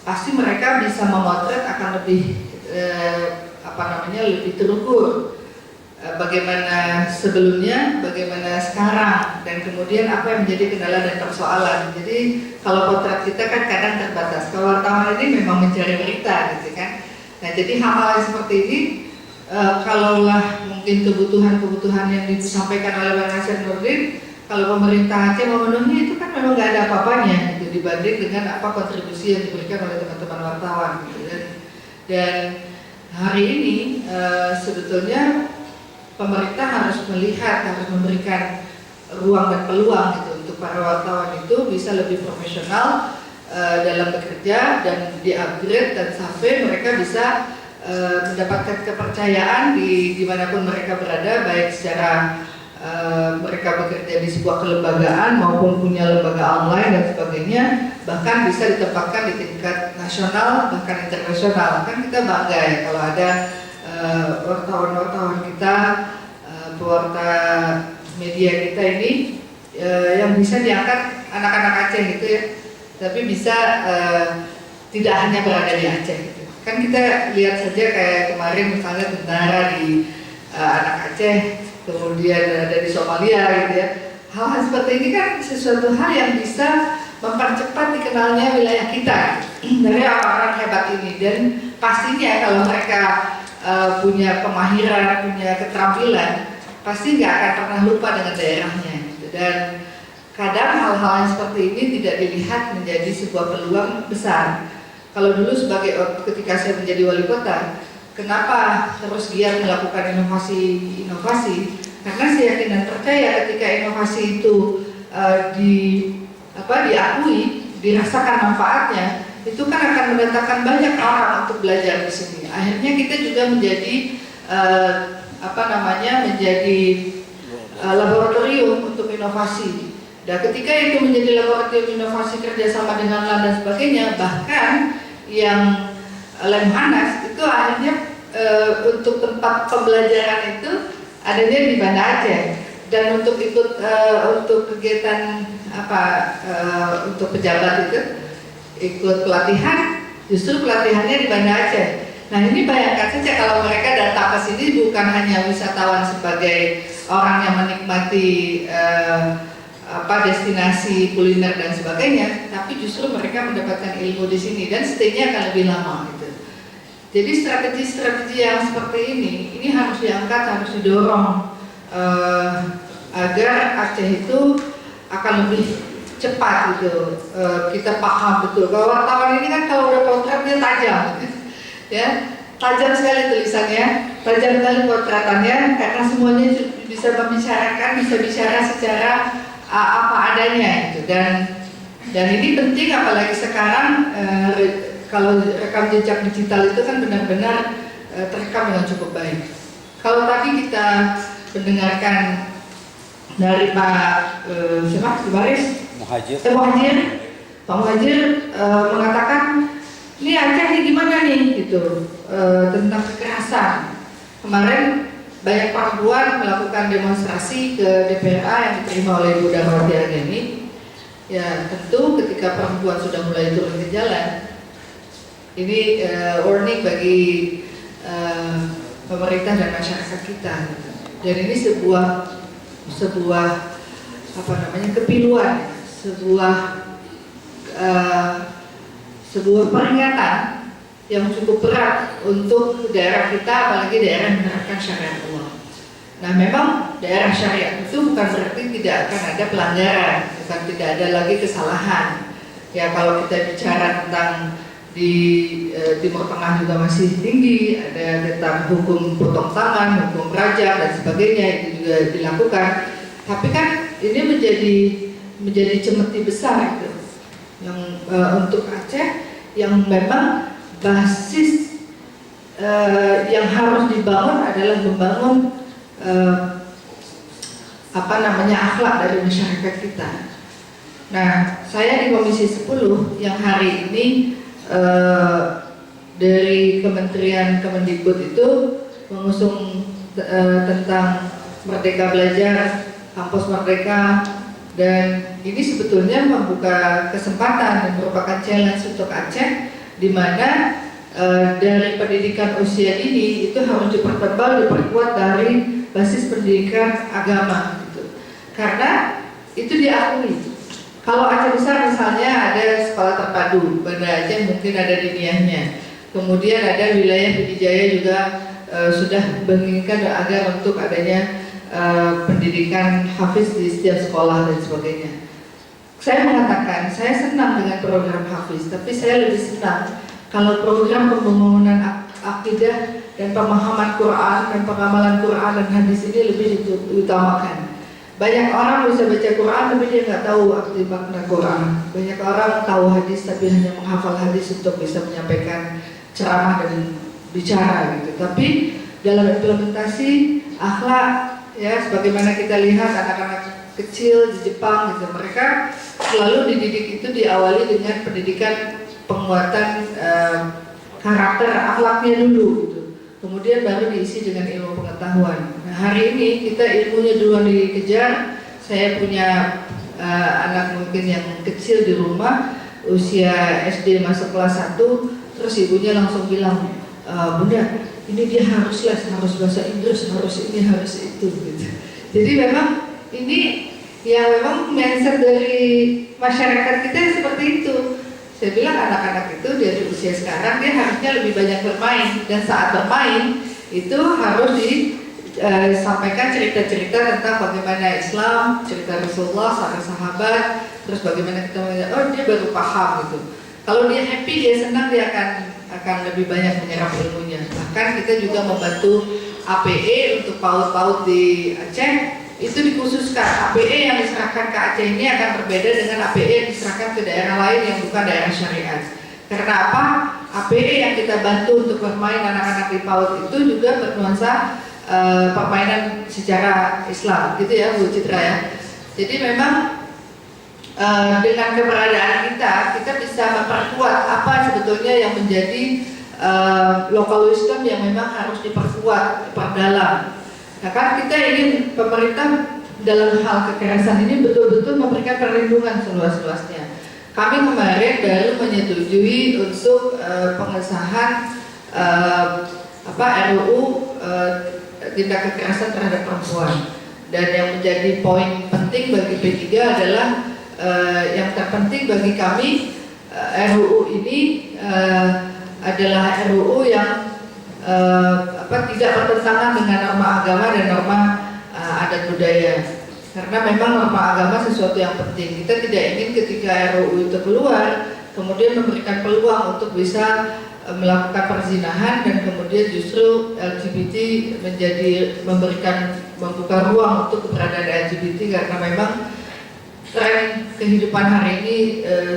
[SPEAKER 4] pasti mereka bisa memotret akan lebih lebih terukur bagaimana sebelumnya, bagaimana sekarang, dan kemudian apa yang menjadi kendala dan persoalan. Jadi kalau potret kita kan kadang terbatas. Kalau wartawan ini memang mencari berita gitu kan. Nah, jadi hal-hal seperti ini kalaulah mungkin kebutuhan yang disampaikan oleh Bang Nasir Nurdin, kalau pemerintah Aceh memenuhi itu kan memang nggak ada apa-apanya gitu, dibanding dengan apa kontribusi yang diberikan oleh teman-teman wartawan gitu. Dan hari ini sebetulnya pemerintah harus melihat, harus memberikan ruang dan peluang gitu untuk para wartawan itu bisa lebih profesional dalam bekerja dan di-upgrade, dan sampai mereka bisa mendapatkan kepercayaan dimanapun mereka berada, baik secara mereka bekerja di sebuah kelembagaan maupun punya lembaga online dan sebagainya, bahkan bisa ditempatkan di tingkat nasional bahkan internasional. Kan kita bangga ya kalau ada wartawan-wartawan kita, pewarta media kita ini yang bisa diangkat anak-anak Aceh gitu ya, tapi bisa tidak hanya berada di Aceh gitu. Kan kita lihat saja kayak kemarin misalnya tentara di anak Aceh, kemudian ada di Somalia gitu ya. Hal-hal seperti ini kan sesuatu hal yang bisa mempercepat dikenalnya wilayah kita dari orang-orang hebat ini, dan pastinya kalau mereka punya kemahiran, punya keterampilan, pasti nggak akan pernah lupa dengan daerahnya gitu. Dan kadang hal-hal yang seperti ini tidak dilihat menjadi sebuah peluang besar. Kalau dulu ketika saya menjadi wali kota, kenapa terus giat melakukan inovasi? Karena saya yakin dan percaya ketika inovasi itu diakui, dirasakan manfaatnya, itu kan akan mendatangkan banyak orang untuk belajar di sini. Akhirnya kita juga menjadi menjadi laboratorium untuk inovasi. Dan ketika itu menjadi laboratorium inovasi kerjasama dengan LAN dan sebagainya, bahkan yang Lemhanas itu akhirnya untuk tempat pembelajaran itu adanya di Banda Aceh. Dan untuk ikut untuk kegiatan untuk pejabat itu ikut pelatihan, justru pelatihannya di Banda Aceh. Nah ini bayangkan saja kalau mereka datang ke sini bukan hanya wisatawan sebagai orang yang menikmati destinasi kuliner dan sebagainya, tapi justru mereka mendapatkan ilmu di sini dan stay-nya akan lebih lama gitu. Jadi strategi-strategi yang seperti ini harus diangkat, harus didorong agar Aceh itu akan lebih cepat gitu. Kita paham betul. Kalau wartawan ini kan kalau udah potret dia tajam, ya tajam sekali tulisannya, tajam sekali potretannya, karena semuanya bisa membicarakan, bisa bicara secara apa adanya gitu. Dan ini penting apalagi sekarang kalau rekam jejak digital itu kan benar-benar terekam dengan cukup baik. Kalau tadi kita mendengarkan dari Pak Pak Muhajir mengatakan ini Aceh ini gimana nih gitu tentang kekerasan. Kemarin banyak perempuan melakukan demonstrasi ke DPRA yang diterima oleh Ibu Darwati Ageni. Ya tentu ketika perempuan sudah mulai turun ke jalan, ini warning bagi pemerintah dan masyarakat kita. Dan ini sebuah kepiluan, sebuah peringatan yang cukup berat untuk daerah kita, apalagi daerah yang menerapkan syariat Allah. Nah, memang daerah syariat itu bukan berarti tidak akan ada pelanggaran, bukan tidak ada lagi kesalahan. Ya, kalau kita bicara tentang di Timur Tengah juga masih tinggi, ada tentang hukum potong tangan, hukum rajam dan sebagainya itu juga dilakukan. Tapi kan ini menjadi cemeti besar itu yang untuk Aceh yang memang basis yang harus dibangun adalah membangun akhlak dari masyarakat kita. Nah, saya di Komisi 10 yang hari ini dari Kementerian Kemendikbud itu mengusung tentang Merdeka Belajar, Kampus Merdeka, dan ini sebetulnya membuka kesempatan dan merupakan challenge untuk Aceh, di mana dari pendidikan usia dini itu harus dipertebal, diperkuat dari basis pendidikan agama gitu. Karena itu diakui. Kalau Aceh besar misalnya ada sekolah terpadu, Banda Aceh mungkin ada diniyahnya. Kemudian ada wilayah Pidijaya juga sudah menginginkan agar untuk adanya pendidikan hafiz di setiap sekolah dan sebagainya. Saya mengatakan saya senang dengan program hafiz, tapi saya lebih senang kalau program pembangunan akidah dan pemahaman Quran dan pengamalan Quran dan hadis ini lebih diutamakan. Banyak orang bisa baca Quran tapi dia nggak tahu arti makna Quran. Banyak orang tahu hadis tapi hanya menghafal hadis untuk bisa menyampaikan ceramah dan bicara gitu. Tapi dalam implementasi akhlak, ya sebagaimana kita lihat anak-anak kecil di Jepang gitu, mereka selalu dididik itu diawali dengan pendidikan penguatan karakter akhlaknya dulu gitu. Kemudian baru diisi dengan ilmu pengetahuan. Nah, hari ini kita ilmunya duluan dikejar. Saya punya anak mungkin yang kecil di rumah, usia SD masuk kelas 1, terus ibunya langsung bilang, Bunda, ini dia harus les, harus bahasa Inggris, harus ini, harus itu gitu. Jadi memang ini ya memang mindset dari masyarakat kita seperti itu. Saya bilang anak-anak itu dari usia sekarang dia harusnya lebih banyak bermain, dan saat bermain itu harus sampaikan cerita-cerita tentang bagaimana Islam, cerita Rasulullah, sahabat, terus bagaimana kita melihat, oh dia baru paham gitu. Kalau dia happy, dia senang, dia akan lebih banyak menyerap ilmunya. Bahkan kita juga membantu APE untuk PAUD-PAUD di Aceh, itu dikhususkan. APE yang diserahkan ke Aceh ini akan berbeda dengan APE yang diserahkan ke daerah lain yang bukan daerah syariat. Karena apa? APE yang kita bantu untuk bermain anak-anak di PAUD itu juga bernuansa permainan secara Islam, gitu ya Bu Citra ya. Jadi memang dengan keberadaan kita bisa memperkuat apa sebetulnya yang menjadi local wisdom yang memang harus diperkuat, diperdalam. Nah kan kita ingin pemerintah dalam hal kekerasan ini betul-betul memberikan perlindungan seluas-luasnya. Kami kemarin baru menyetujui untuk pengesahan RUU tindak kekerasan terhadap perempuan. Dan yang menjadi poin penting bagi P3 adalah yang terpenting bagi kami RUU ini adalah RUU yang tidak bertentangan dengan norma agama dan norma adat budaya. Karena memang norma agama sesuatu yang penting. Kita tidak ingin ketika RUU itu keluar, kemudian memberikan peluang untuk bisa melakukan perzinahan dan kemudian justru LGBT membuka ruang untuk keberadaan LGBT karena memang tren kehidupan hari ini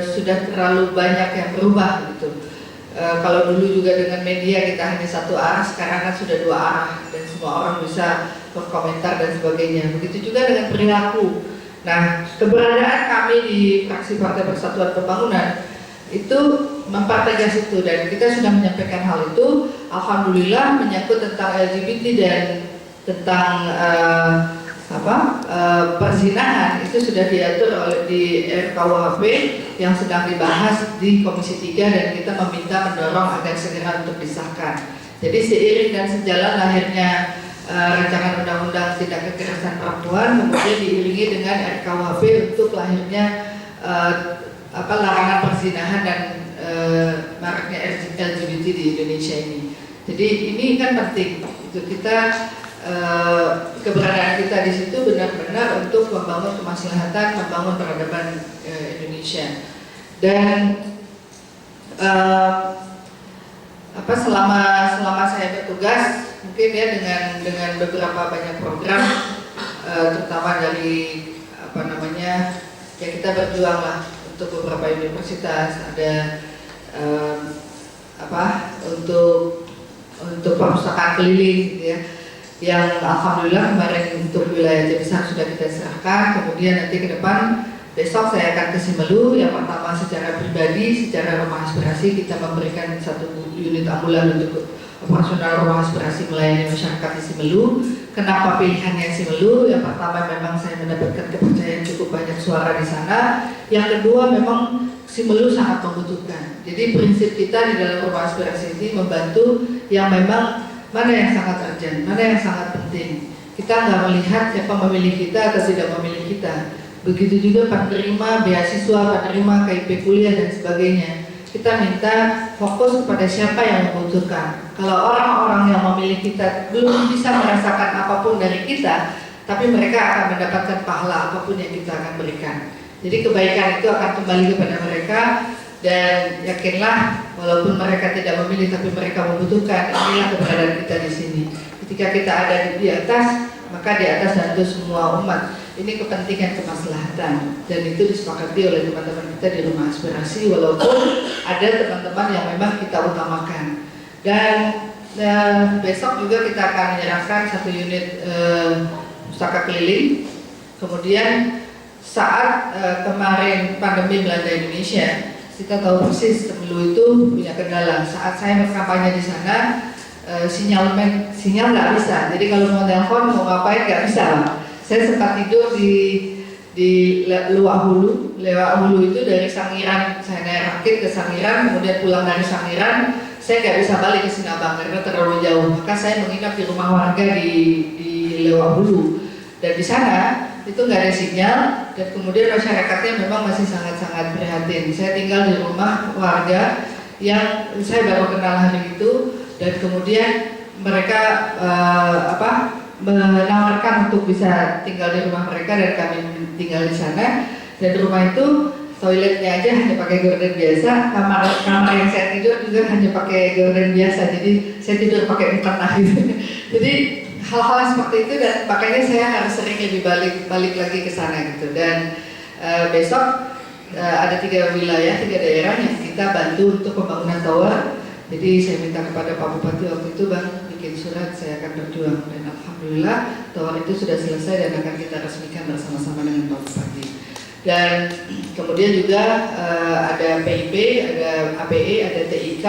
[SPEAKER 4] sudah terlalu banyak yang berubah gitu. Kalau dulu juga dengan media kita hanya satu arah, sekarang kan sudah dua arah dan semua orang bisa berkomentar dan sebagainya. Begitu juga dengan perilaku. Nah, keberadaan kami di fraksi Partai Persatuan Pembangunan itu mempertegas itu dan kita sudah menyampaikan hal itu. Alhamdulillah menyangkut tentang LGBT dan tentang perzinahan itu sudah diatur oleh di RKUHP yang sedang dibahas di Komisi 3 dan kita meminta mendorong agar segera untuk disahkan. Jadi seiring dan sejalan lahirnya rancangan undang-undang tindak kekerasan perempuan kemudian diiringi dengan RKUHP untuk lahirnya larangan perzinahan dan maraknya LGBT di Indonesia ini. Jadi ini kan penting itu kita keberadaan kita di situ benar-benar untuk membangun kemaslahatan, membangun peradaban Indonesia. Dan selama saya bertugas mungkin ya dengan beberapa banyak program terutama dari ya kita berjuang lah untuk beberapa universitas ada untuk perpustakaan keliling gitu ya, yang alhamdulillah kemarin untuk wilayah Jawa sudah kita serahkan. Kemudian nanti ke depan besok saya akan ke Simelu. Yang pertama secara pribadi, secara rumah aspirasi kita memberikan 1 unit ambulan untuk operasional rumah aspirasi melayani masyarakat di Simelu. Kenapa pilihannya Simelu? Yang pertama memang saya mendapatkan kepercayaan cukup banyak suara di sana. Yang kedua memang Simelu sangat membutuhkan. Jadi prinsip kita di dalam rumah aspirasi ini membantu yang memang mana yang sangat urgent, mana yang sangat penting. Kita nggak melihat siapa memilih kita atau tidak memilih kita. Begitu juga penerima beasiswa, penerima KIP kuliah dan sebagainya. Kita minta fokus kepada siapa yang membutuhkan. Kalau orang-orang yang memilih kita belum bisa merasakan apapun dari kita, tapi mereka akan mendapatkan pahala apapun yang kita akan berikan. Jadi kebaikan itu akan kembali kepada mereka. Dan yakinlah walaupun mereka tidak memilih tapi mereka membutuhkan, inilah keberadaan kita di sini. Ketika kita ada di atas, maka di atas tentu semua umat. Ini kepentingan kemaslahatan dan itu disepakati oleh teman-teman kita di rumah aspirasi walaupun ada teman-teman yang memang kita utamakan. Dan besok juga kita akan menyerahkan 1 unit pustaka keliling. Kemudian saat kemarin pandemi melanda Indonesia, kita tahu persis Simelu itu punya kendala. Saat saya berkampanye di sana, sinyal nggak bisa. Jadi kalau mau telepon mau ngapain nggak bisa. Saya sempat tidur di Lewak Hulu. Lewak Hulu itu dari Sangiran, saya naik rakit ke Sangiran, kemudian pulang dari Sangiran, saya nggak bisa balik ke Sinabang karena terlalu jauh. Maka saya menginap di rumah warga di Lewak Hulu. Dan di sana itu nggak ada sinyal dan kemudian masyarakatnya memang masih sangat-sangat prihatin. Saya tinggal di rumah warga yang saya baru kenal hari itu dan kemudian mereka menawarkan untuk bisa tinggal di rumah mereka dan kami tinggal di sana. Dan rumah itu toiletnya aja hanya pakai gorden biasa, kamar yang saya tidur juga hanya pakai gorden biasa. Jadi saya tidur pakai mukena gitu. Jadi hal-hal seperti itu, dan makanya saya harus sering lebih balik lagi ke sana gitu. Dan besok ada 3 wilayah, 3 daerah yang kita bantu untuk pembangunan tower. Jadi saya minta kepada Pak Bupati waktu itu, Bang, bikin surat, saya akan berjuang. Dan alhamdulillah tower itu sudah selesai dan akan kita resmikan bersama-sama dengan Pak Bupati. Dan kemudian juga ada PIP, ada APE, ada TIK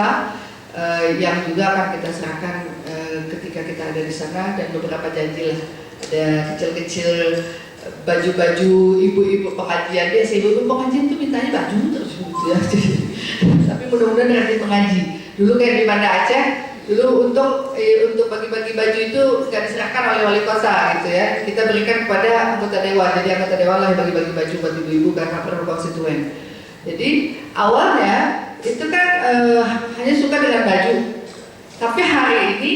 [SPEAKER 4] yang juga akan kita serahkan ketika kita ada di sana. Dan beberapa janji lah, ada kecil-kecil baju-baju ibu-ibu pengajian. Biasa ibu-ibu pengajian tuh mintanya baju terus gitu ya. Tapi mudah-mudahan rajin mengaji. Dulu kayak di Banda Aceh, dulu untuk bagi-bagi baju itu nggak diserahkan oleh wali kota gitu ya. Kita berikan kepada anggota dewan. Jadi anggota dewan lah yang bagi-bagi baju buat ibu-ibu karena perlu konstituen. Jadi awalnya itu kan hanya suka dengan baju. Tapi hari ini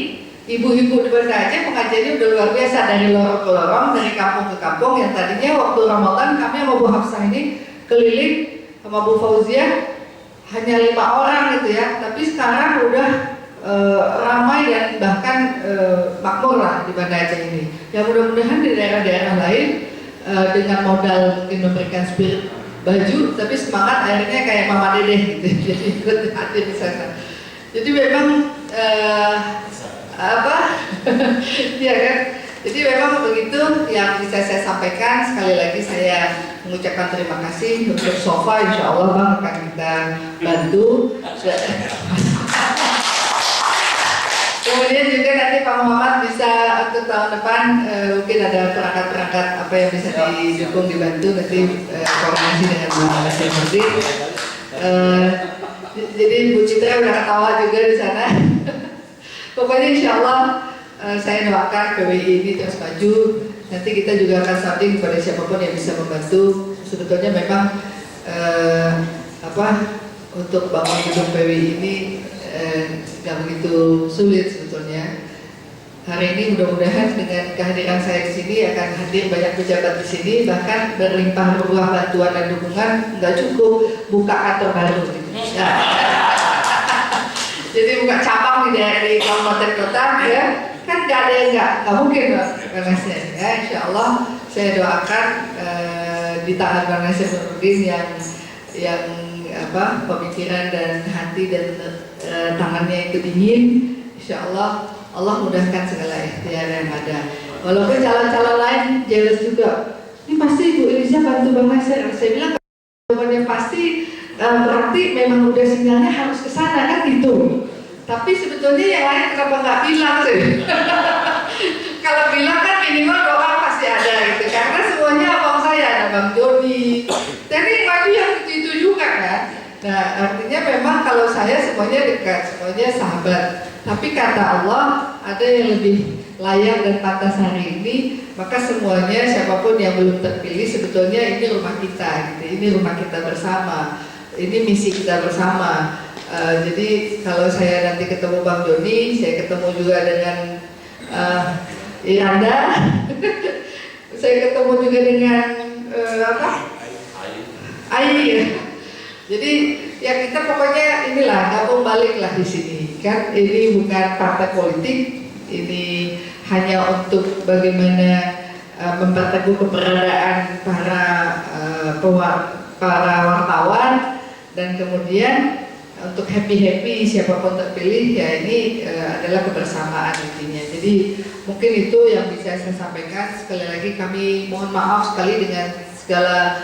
[SPEAKER 4] ibu-ibu di Banda Aceh pengajiannya udah luar biasa, dari lorong ke lorong, dari kampung ke kampung. Yang tadinya waktu Ramadan kami sama Bu Hafsah ini keliling sama Bu Fauziah hanya 5 orang gitu ya, tapi sekarang udah ramai dan bahkan makmur lah di Banda Aceh ini. Ya mudah-mudahan di daerah-daerah lain dengan modal mungkin memberikan spirit baju, tapi semangat akhirnya kayak Mama Dedeh gitu, jadi ikut hadir di sana. Jadi memang ya kan. Jadi memang begitu yang bisa saya sampaikan. Sekali lagi saya mengucapkan terima kasih untuk sofa, insya Allah Bang akan kita bantu. Kemudian juga nanti Pak Muhammad bisa untuk tahun depan mungkin ada perangkat-perangkat apa yang bisa didukung, dibantu, nanti koordinasi dengan Bu Nasir. Jadi Bu Citra udah ketawa juga di sana. Pokoknya insya Allah saya doakan PWI ini terus maju. Nanti kita juga akan sounding kepada siapapun yang bisa membantu. Sebetulnya memang untuk bangun gedung PWI ini nggak begitu sulit sebetulnya. Hari ini mudah-mudahan dengan kehadiran saya di sini akan hadir banyak pejabat di sini, bahkan berlimpah ruah bantuan dan dukungan, nggak cukup buka kantor baru. Gitu. Ya. Jadi buka cabang di kabupaten kota ya. Kan nggak ada yang nggak mungkin Bang Nasir ya. Insya Allah saya doakan di tangan Bang Nasir Nurdin yang pemikiran dan hati dan tangannya itu dingin. Insya Allah Allah mudahkan segala ikhtiar yang ada. Walaupun calon-calon lain jelas juga, ini pasti Bu Eliza bantu Bang Nasir. Saya bilang jawabannya pasti berarti memang udah sinyalnya harus ke sana kan gitu. Tapi sebetulnya yang lain kenapa nggak bilang sih? Kalau bilang kan minimal orang pasti ada gitu. Karena semuanya abang saya, ada Bang Joni. Jadi maju yang itu juga kan. Nah artinya memang kalau saya semuanya dekat, semuanya sahabat. Tapi kata Allah ada yang lebih layak dan pantas hari ini. Maka semuanya siapapun yang belum terpilih sebetulnya ini rumah kita gitu. Ini rumah kita bersama. Ini misi kita bersama. Jadi kalau saya nanti ketemu Bang Joni, saya ketemu juga dengan Iranda, saya ketemu juga dengan Ayi ya. Jadi ya kita pokoknya inilah gabung balik lah di sini kan. Ini bukan partai politik, ini hanya untuk bagaimana memperteguh keberadaan para wartawan, dan kemudian untuk happy siapapun terpilih ya ini adalah kebersamaan intinya. Jadi mungkin itu yang bisa saya sampaikan. Sekali lagi kami mohon maaf sekali dengan segala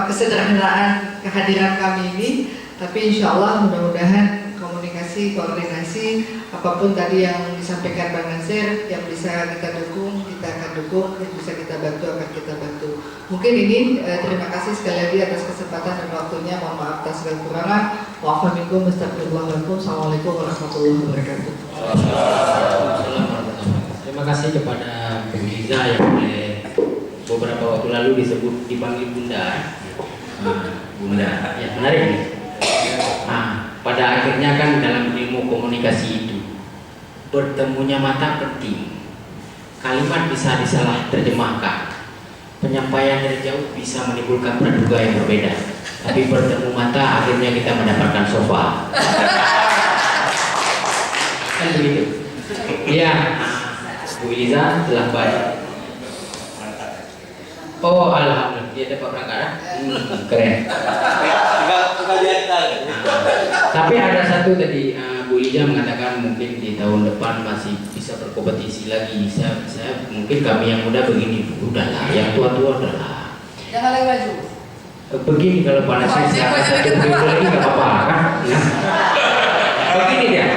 [SPEAKER 4] kesederhanaan kehadiran kami ini. Tapi insya Allah mudah-mudahan komunikasi, koordinasi, apapun tadi yang disampaikan Bang Nasir, yang bisa kita dukung, kita akan dukung, yang bisa kita bantu, akan kita bantu. Mungkin ini terima kasih sekali lagi atas kesempatan dan waktunya. Mohon maaf atas segala kekurangan. Wa'alaikumsalam Assalamualaikum warahmatullahi wabarakatuh.
[SPEAKER 1] Terima kasih kepada Bu Liza yang beberapa waktu lalu disebut dipanggil Bunda. Bunda, ya menarik nih. Nah, pada akhirnya kan dalam ilmu komunikasi itu bertemunya mata penting. kalimat bisa disalah terjemahkan, penyampaian dari jauh bisa menimbulkan praduga yang berbeda, tapi bertemu mata akhirnya kita mendapatkan sofa. Kan begitu. Iya, Bu Iliza telah baik. Oh, alhamdulillah, dia dapat berangkat. Keren. Tapi ada satu tadi, Bu Iliza mengatakan mungkin di tahun depan masih bisa berkompetisi lagi. Saya mungkin kami yang muda begini, udahlah, yang tua-tua udahlah.
[SPEAKER 4] Jangan lagi maju.
[SPEAKER 1] Begini kalau panasnya sekarang satu minggu lagi nggak apa-apa kan? Nah. Begini dia,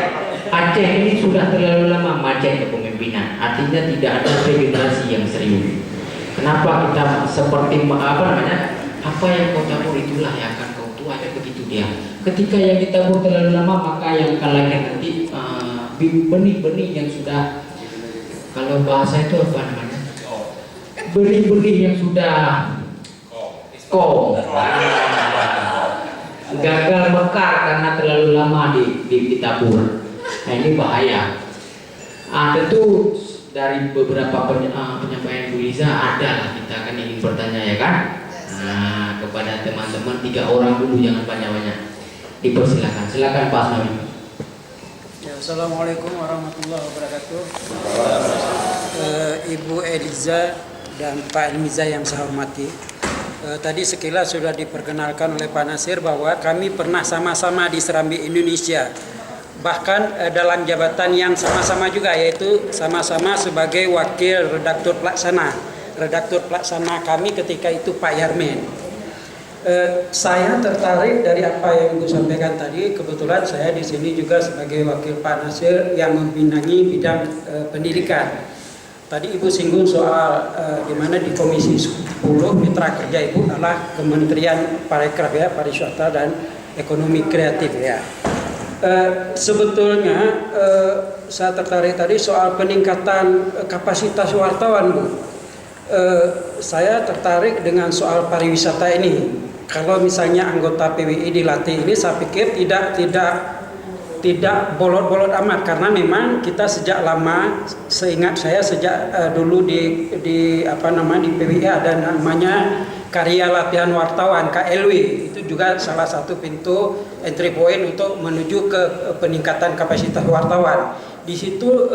[SPEAKER 1] Aceh ini sudah terlalu lama macet kepemimpinan, artinya tidak ada regenerasi yang serius. Kenapa kita seperti apa yang kau tabur itulah yang akan kau tuai, begitu dia. Ketika yang ditabur terlalu lama, maka yang akan lahir nanti benih-benih yang sudah, kalau bahasa itu apa namanya, benih-benih yang sudah gagal mekar karena terlalu lama ditabur. Nah ini bahaya. Tentu dari beberapa penyampaian Bu Liza ada lah kita kan ingin bertanya ya kan. Nah kepada teman-teman 3 orang dulu, jangan banyak-banyak. Dipersilakan, silakan Pak Asnawi.
[SPEAKER 5] Ya, Assalamualaikum warahmatullahi wabarakatuh. Ibu Eliza dan Pak Elmiza yang saya hormati. Tadi sekilas sudah diperkenalkan oleh Pak Nasir bahwa kami pernah sama-sama di Serambi Indonesia. Bahkan dalam jabatan yang sama-sama juga, yaitu sama-sama sebagai wakil redaktur pelaksana. Redaktur pelaksana kami ketika itu Pak Yarmin. Saya tertarik dari apa yang Ibu sampaikan tadi. Kebetulan saya di sini juga sebagai wakil Pak Nasir yang membinangi bidang pendidikan. Tadi Ibu singgung soal di mana di Komisi 10 mitra kerja Ibu adalah Kementerian Parekraf ya, Pariwisata dan Ekonomi Kreatif ya. Sebetulnya saya tertarik tadi soal peningkatan kapasitas wartawan Bu. Saya tertarik dengan soal pariwisata ini. Kalau misalnya anggota PWI dilatih ini, saya pikir tidak bolot-bolot amat, karena memang kita sejak lama, seingat saya sejak dulu di PWI ada namanya karya latihan wartawan KLW. Itu juga salah satu pintu entry point untuk menuju ke peningkatan kapasitas wartawan. Di situ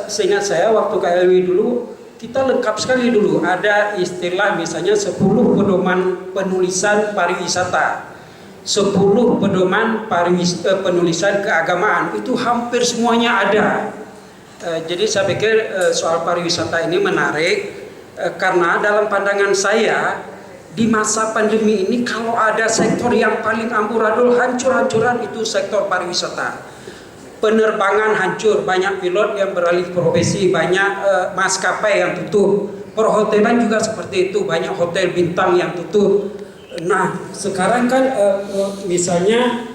[SPEAKER 5] seingat saya waktu KLW dulu kita lengkap sekali dulu, ada istilah misalnya 10 pedoman penulisan pariwisata, 10 pedoman penulisan keagamaan, itu hampir semuanya ada. Jadi saya pikir soal pariwisata ini menarik, karena dalam pandangan saya di masa pandemi ini kalau ada sektor yang paling amburadul, hancur-hancuran, itu sektor pariwisata. Penerbangan hancur, banyak pilot yang beralih profesi, banyak maskapai yang tutup. Perhotelan juga seperti itu, banyak hotel bintang yang tutup. Nah, sekarang kan misalnya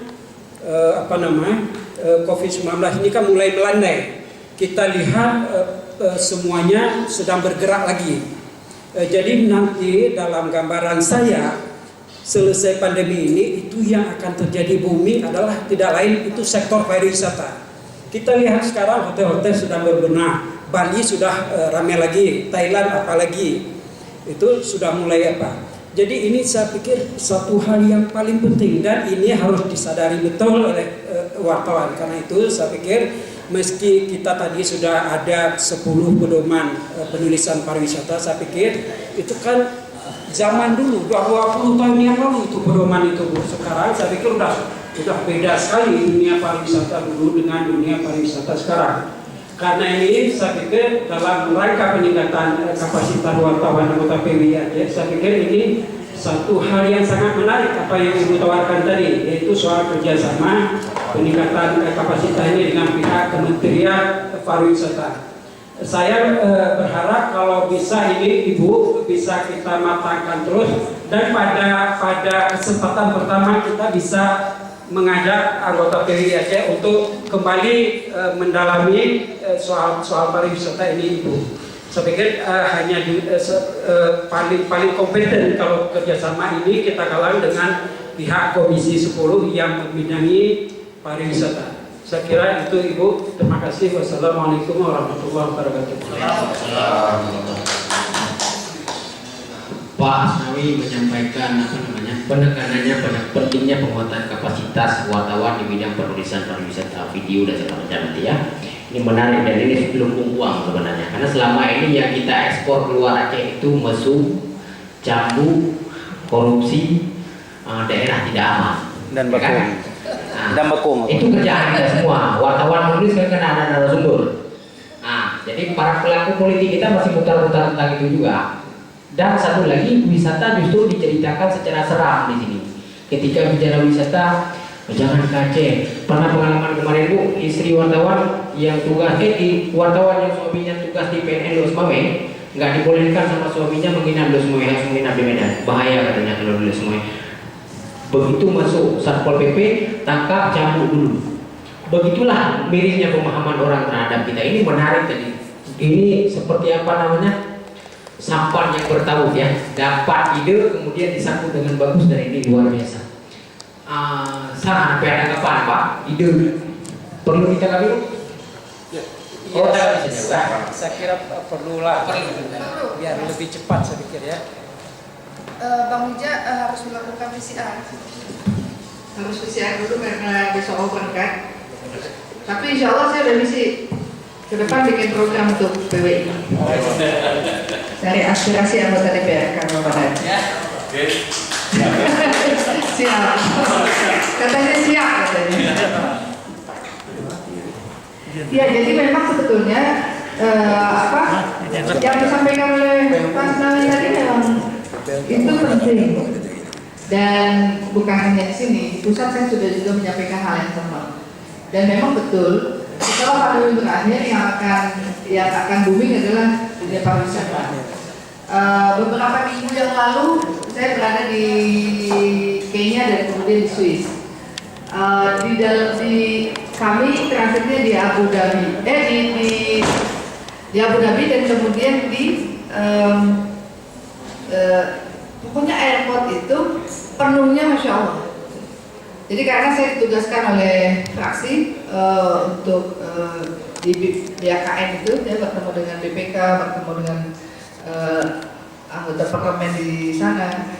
[SPEAKER 5] COVID-19 ini kan mulai melandai. Kita lihat semuanya sedang bergerak lagi. Jadi nanti dalam gambaran saya, selesai pandemi ini, itu yang akan terjadi booming adalah tidak lain itu sektor pariwisata. Kita lihat sekarang hotel-hotel sedang berbenah, Bali sudah ramai lagi, Thailand apalagi, itu sudah mulai apa. Jadi ini saya pikir satu hal yang paling penting, dan ini harus disadari betul oleh wartawan. Karena itu saya pikir meski kita tadi sudah ada 10 pedoman penulisan pariwisata, saya pikir itu kan zaman dulu, 20 tahun yang lalu itu pedoman itu Bu. Sekarang saya pikir udah beda sekali dunia pariwisata dulu dengan dunia pariwisata sekarang. Karena ini saya pikir dalam rangka peningkatan kapasitas wartawan anggota PWI Aceh, saya pikir ini satu hal yang sangat menarik apa yang Ibu tawarkan tadi, yaitu soal kerjasama peningkatan kapasitas ini dengan pihak Kementerian Pariwisata. Saya berharap kalau bisa ini Ibu bisa kita matangkan terus, dan pada kesempatan pertama kita bisa mengajak anggota PWI Aceh untuk kembali mendalami soal pariwisata ini Ibu. Saya pikir hanya paling kompeten kalau kerjasama ini kita kalang dengan pihak Komisi 10 yang membidangi pariwisata. Saya kira itu Ibu. Terima kasih. Wassalamualaikum warahmatullahi wabarakatuh.
[SPEAKER 1] Pak Asnawi menyampaikan penekanannya pada pentingnya penguatan kapasitas wartawan di bidang penulisan pariwisata video dan segala macam nanti ya. Ini menarik dan ini belum uang sebenarnya, karena selama ini yang kita ekspor keluar Aceh itu mesum, jambu, korupsi, daerah tidak aman
[SPEAKER 2] Dan
[SPEAKER 1] ya kan?
[SPEAKER 2] bekung. Dan bekung.
[SPEAKER 1] Itu kerjaan kita semua. Wartawan menulis kan ada narasumber. Jadi para pelaku politik kita masih mutar-mutar tentang itu juga. Dan satu lagi, wisata justru diceritakan secara seram di sini. Ketika bicara wisata, jangan ke Aceh. Pernah pengalaman kemarin Bu, istri wartawan yang tugas wartawan yang suaminya tugas di PNN Los Mame nggak dibolehkan sama suaminya menginap Los Mame, harus menginap di Medan. Bahaya katanya kalau di Los Mame. Begitu masuk Satpol PP, tangkap, cambuk dulu. Begitulah mirisnya pemahaman orang terhadap kita. Ini menarik tadi. Ini seperti apa namanya? Sampan yang bertaut ya, dapat ide kemudian disambut dengan bagus dan ini luar biasa. Sangat ada anggapan Pak, ide perlu kita kali? Oh,
[SPEAKER 5] saya kira perlulah biar lebih cepat saya pikir ya.
[SPEAKER 6] Bang Wija harus melakukan PCR.
[SPEAKER 4] Harus PCR dulu karena besok berangkat. Tapi insya Allah saya udah misi ke depan bikin program untuk PWI. Dari aspirasi anggota DPR Kalimantan Barat. Siap. Katanya siap katanya. Ya, jadi memang sebetulnya yang disampaikan oleh Pak Asnawi tadi memang itu penting. Dan bukan hanya di sini, di pusat kan sudah juga menyampaikan hal yang sama. Dan memang betul, setelah pandemi berakhir yang akan booming adalah dunia pariwisata. Beberapa minggu yang lalu saya berada di Kenya dan kemudian di Swiss. Kami transitnya di Abu Dhabi, di Abu Dhabi dan kemudian di pokoknya airport itu penuhnya Masya Allah. Jadi karena saya ditugaskan oleh fraksi untuk di BKN itu, saya bertemu dengan BPK, bertemu dengan anggota parlemen di sana.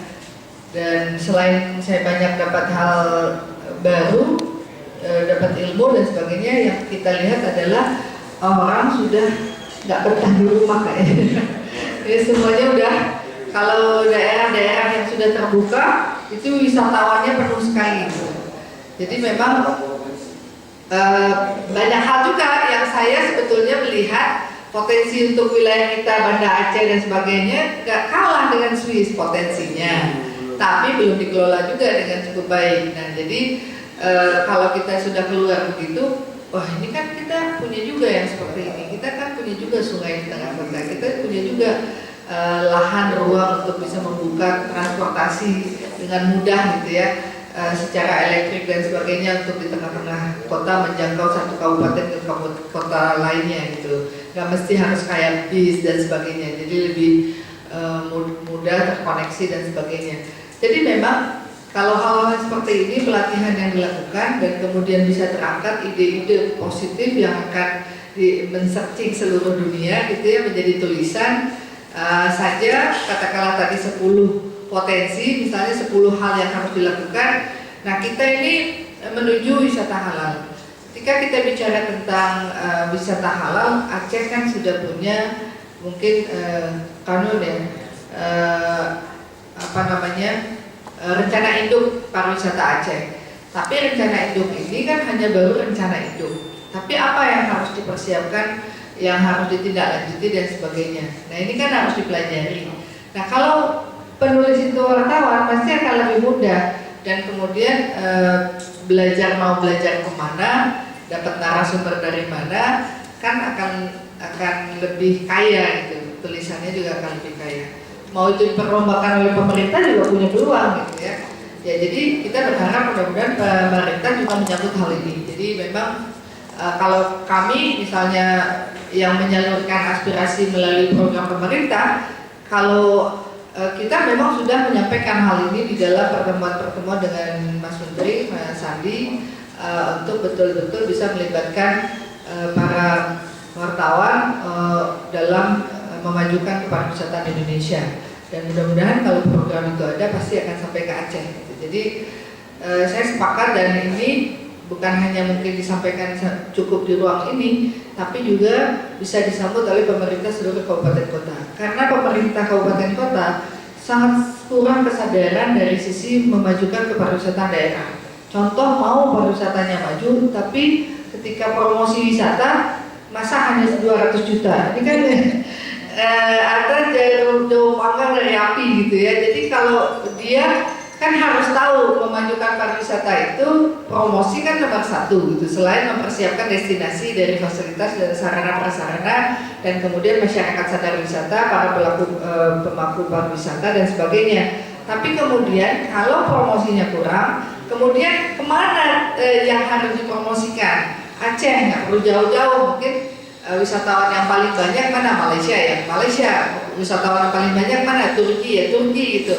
[SPEAKER 4] Dan selain saya banyak dapat hal baru, dapat ilmu dan sebagainya, yang kita lihat adalah orang sudah nggak betah di rumah kayaknya. Jadi semuanya udah, kalau daerah-daerah yang sudah terbuka itu wisatawannya penuh sekali. Jadi memang banyak hal juga yang saya sebetulnya melihat potensi untuk wilayah kita, Banda Aceh dan sebagainya nggak kalah dengan Swiss potensinya, tapi belum dikelola juga dengan cukup baik. Nah jadi kalau kita sudah keluar begitu, wah ini kan kita punya juga yang seperti ini, kita kan punya juga sungai di tengah kota, kita punya juga lahan ruang untuk bisa membuka transportasi dengan mudah gitu ya, secara elektrik dan sebagainya untuk di tengah-tengah kota menjangkau satu kabupaten ke kota lainnya gitu, nggak mesti harus kayak bis dan sebagainya, jadi lebih mudah terkoneksi dan sebagainya. Jadi memang kalau hal-hal seperti ini, pelatihan yang dilakukan dan kemudian bisa terangkat ide-ide positif yang akan men-searching seluruh dunia gitu ya, menjadi tulisan saja, katakanlah tadi 10 potensi, misalnya 10 hal yang harus dilakukan. Nah kita ini menuju wisata halal. Ketika kita bicara tentang wisata halal, Aceh kan sudah punya mungkin kanun ya, rencana induk pariwisata Aceh. Tapi rencana induk ini kan hanya baru rencana induk. Tapi apa yang harus dipersiapkan, yang harus ditindaklanjuti dan sebagainya. Nah ini kan harus dipelajari. Nah kalau penulis itu wartawan pasti akan lebih mudah, dan kemudian mau belajar kemana, dapat narasumber dari mana, kan akan lebih kaya gitu. Tulisannya juga akan lebih kaya. Mau itu diperlombakan oleh pemerintah juga punya peluang gitu ya. Ya jadi kita berharap mudah-mudahan pemerintah juga menyambut hal ini. Jadi memang kalau kami misalnya yang menyalurkan aspirasi melalui program pemerintah, kalau kita memang sudah menyampaikan hal ini di dalam pertemuan-pertemuan dengan Mas Menteri, Mas Sandi, untuk betul-betul bisa melibatkan para wartawan dalam memajukan kepariwisataan Indonesia. Dan mudah-mudahan kalau program itu ada pasti akan sampai ke Aceh gitu. Jadi saya sepakat, dan ini bukan hanya mungkin disampaikan cukup di ruang ini, tapi juga bisa disambut oleh pemerintah seluruh kabupaten kota. Karena pemerintah kabupaten kota sangat kurang kesadaran dari sisi memajukan kepariwisataan daerah. Contoh, mau pariwisatanya maju, tapi ketika promosi wisata masa hanya 200 juta. Ini kan ada jauh panggang dari api gitu ya. Jadi kalau dia kan harus tahu memajukan pariwisata itu promosi kan nomor satu gitu, selain mempersiapkan destinasi dari fasilitas dan sarana prasarana, dan kemudian masyarakat sadar wisata, para pemangku pariwisata dan sebagainya. Tapi kemudian kalau promosinya kurang, kemudian kemana yang harus dipromosikan? Aceh, nggak perlu jauh-jauh, mungkin wisatawan yang paling banyak mana? Malaysia ya, Malaysia. Wisatawan yang paling banyak mana? Turki ya, Turki gitu.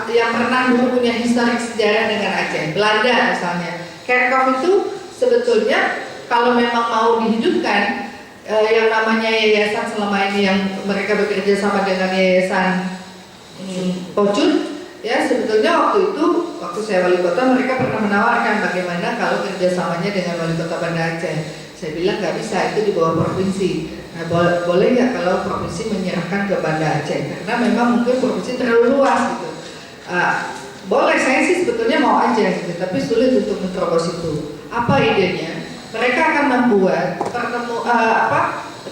[SPEAKER 4] Yang pernah dulu punya historik sejarah dengan Aceh, Belanda misalnya. Kerkhoff itu sebetulnya kalau memang mau dihidupkan, yang namanya yayasan selama ini yang mereka bekerja sama dengan yayasan Pocun, ya sebetulnya waktu saya wali kota mereka pernah menawarkan bagaimana kalau kerjasamanya dengan wali kota Banda Aceh. Saya bilang nggak bisa, itu di bawah provinsi. Nah, boleh nggak kalau provinsi menyerahkan ke Banda Aceh, karena memang mungkin provinsi terlalu luas gitu. Boleh, saya sih sebetulnya mau aja gitu, tapi sulit untuk menerobos itu. Apa idenya? Mereka akan membuat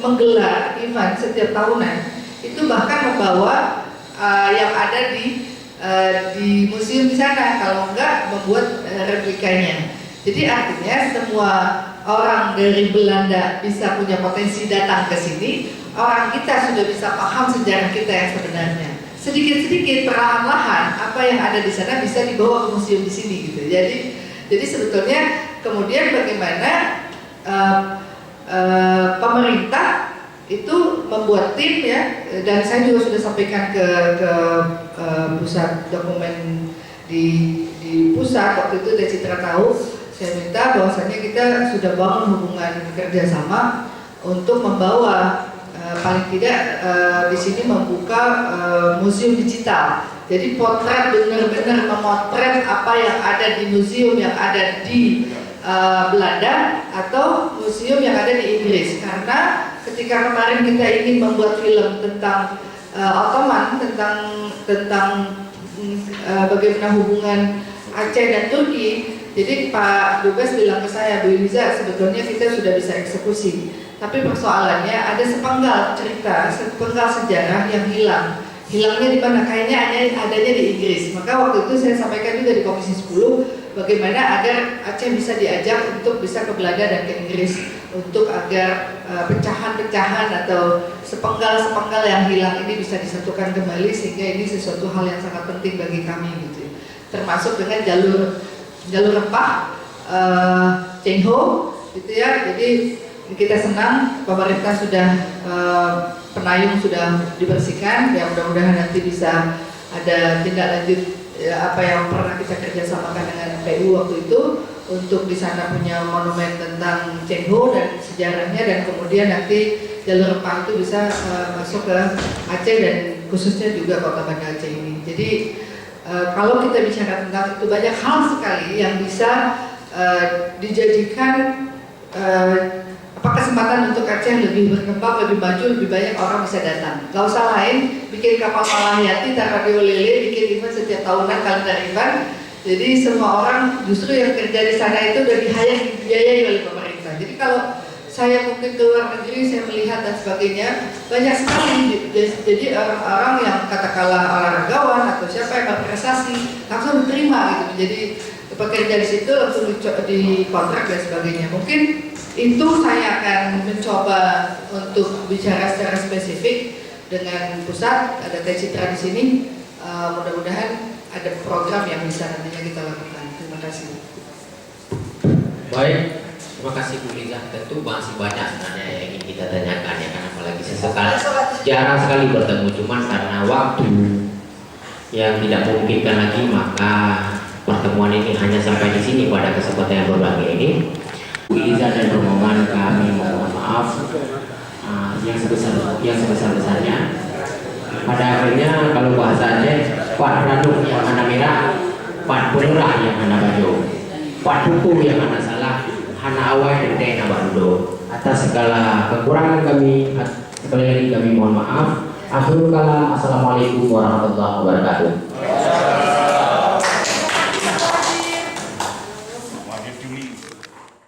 [SPEAKER 4] menggelar event setiap tahunan, itu bahkan membawa yang ada di museum di sana, kalau enggak membuat replikanya. Jadi artinya semua orang dari Belanda bisa punya potensi datang ke sini, orang kita sudah bisa paham sejarah kita yang sebenarnya. Sedikit-sedikit perlahan-lahan apa yang ada di sana bisa dibawa ke museum di sini gitu. Jadi sebetulnya kemudian bagaimana pemerintah itu membuat tim ya, dan saya juga sudah sampaikan ke pusat dokumen di pusat waktu itu, dan Citra tahu. Saya minta bahwasanya kita sudah bangun hubungan kerjasama untuk membawa paling tidak di sini membuka museum digital. Jadi potret, benar-benar memotret apa yang ada di museum yang ada di Belanda atau museum yang ada di Inggris. Karena ketika kemarin kita ingin membuat film tentang Ottoman, tentang bagaimana hubungan Aceh dan Turki. Jadi Pak Dubes bilang ke saya, Bu Eliza, sebetulnya kita sudah bisa eksekusi, tapi persoalannya ada sepenggal cerita, sepenggal sejarah yang hilang. Hilangnya di mana? Kayaknya adanya di Inggris. Maka waktu itu saya sampaikan juga di Komisi 10 bagaimana agar Aceh bisa diajak untuk bisa ke Belanda dan ke Inggris, untuk agar pecahan-pecahan atau sepenggal-sepenggal yang hilang ini bisa disatukan kembali, sehingga ini sesuatu hal yang sangat penting bagi kami gitu. Termasuk dengan jalur rempah Cengho gitu ya. Jadi kita senang pemerintah sudah Penayung sudah dibersihkan, ya mudah-mudahan nanti bisa ada tindak lanjut apa yang pernah kita kerjasamakan dengan PU waktu itu, untuk di sana punya monumen tentang Cengho dan sejarahnya, dan kemudian nanti jalur rempah itu bisa masuk ke Aceh dan khususnya juga Kota Banda Aceh ini. Jadi kalau kita bicara tentang itu, banyak hal sekali yang bisa dijadikan kesempatan untuk Aceh lebih berkembang, lebih maju, lebih banyak orang bisa datang. Gak usah lain, bikin kapal Malahayati, radio lele, bikin event setiap tahunan, kalender event. Jadi semua orang justru yang kerja di sana itu udah dibiayai oleh pemerintah. Jadi kalau saya mungkin ke luar negeri, saya melihat dan sebagainya, banyak sekali. Jadi orang-orang yang katakanlah olahragawan atau siapa yang berprestasi langsung diterima gitu, menjadi pekerja di situ, langsung dikontrak dan sebagainya. Mungkin itu saya akan mencoba untuk bicara secara spesifik dengan pusat. Ada Teh Citra di sini. Mudah-mudahan ada program yang bisa nantinya kita lakukan. Terima kasih.
[SPEAKER 1] Baik. Terima kasih Bu Liza. Tentu masih banyak sebenarnya yang ingin kita tanyakan ya, karena apalagi sesekali jarang sekali bertemu, cuman karena waktu yang tidak memungkinkan lagi, maka pertemuan pertemuan ini hanya sampai di sini pada kesempatan yang berbahagia ini. Bu Iza dan rombongan kami mohon maaf yang sebesar-besarnya. Pada akhirnya kalau bahasa Aceh, Pak Ranuk yang hana merah, Pak Pururah yang hana baju, Pak Tuku yang hana salah, hana awai dan dena barudo. Atas segala kekurangan kami, sekali lagi kami mohon maaf. Akhirul kalam, assalamualaikum warahmatullahi wabarakatuh.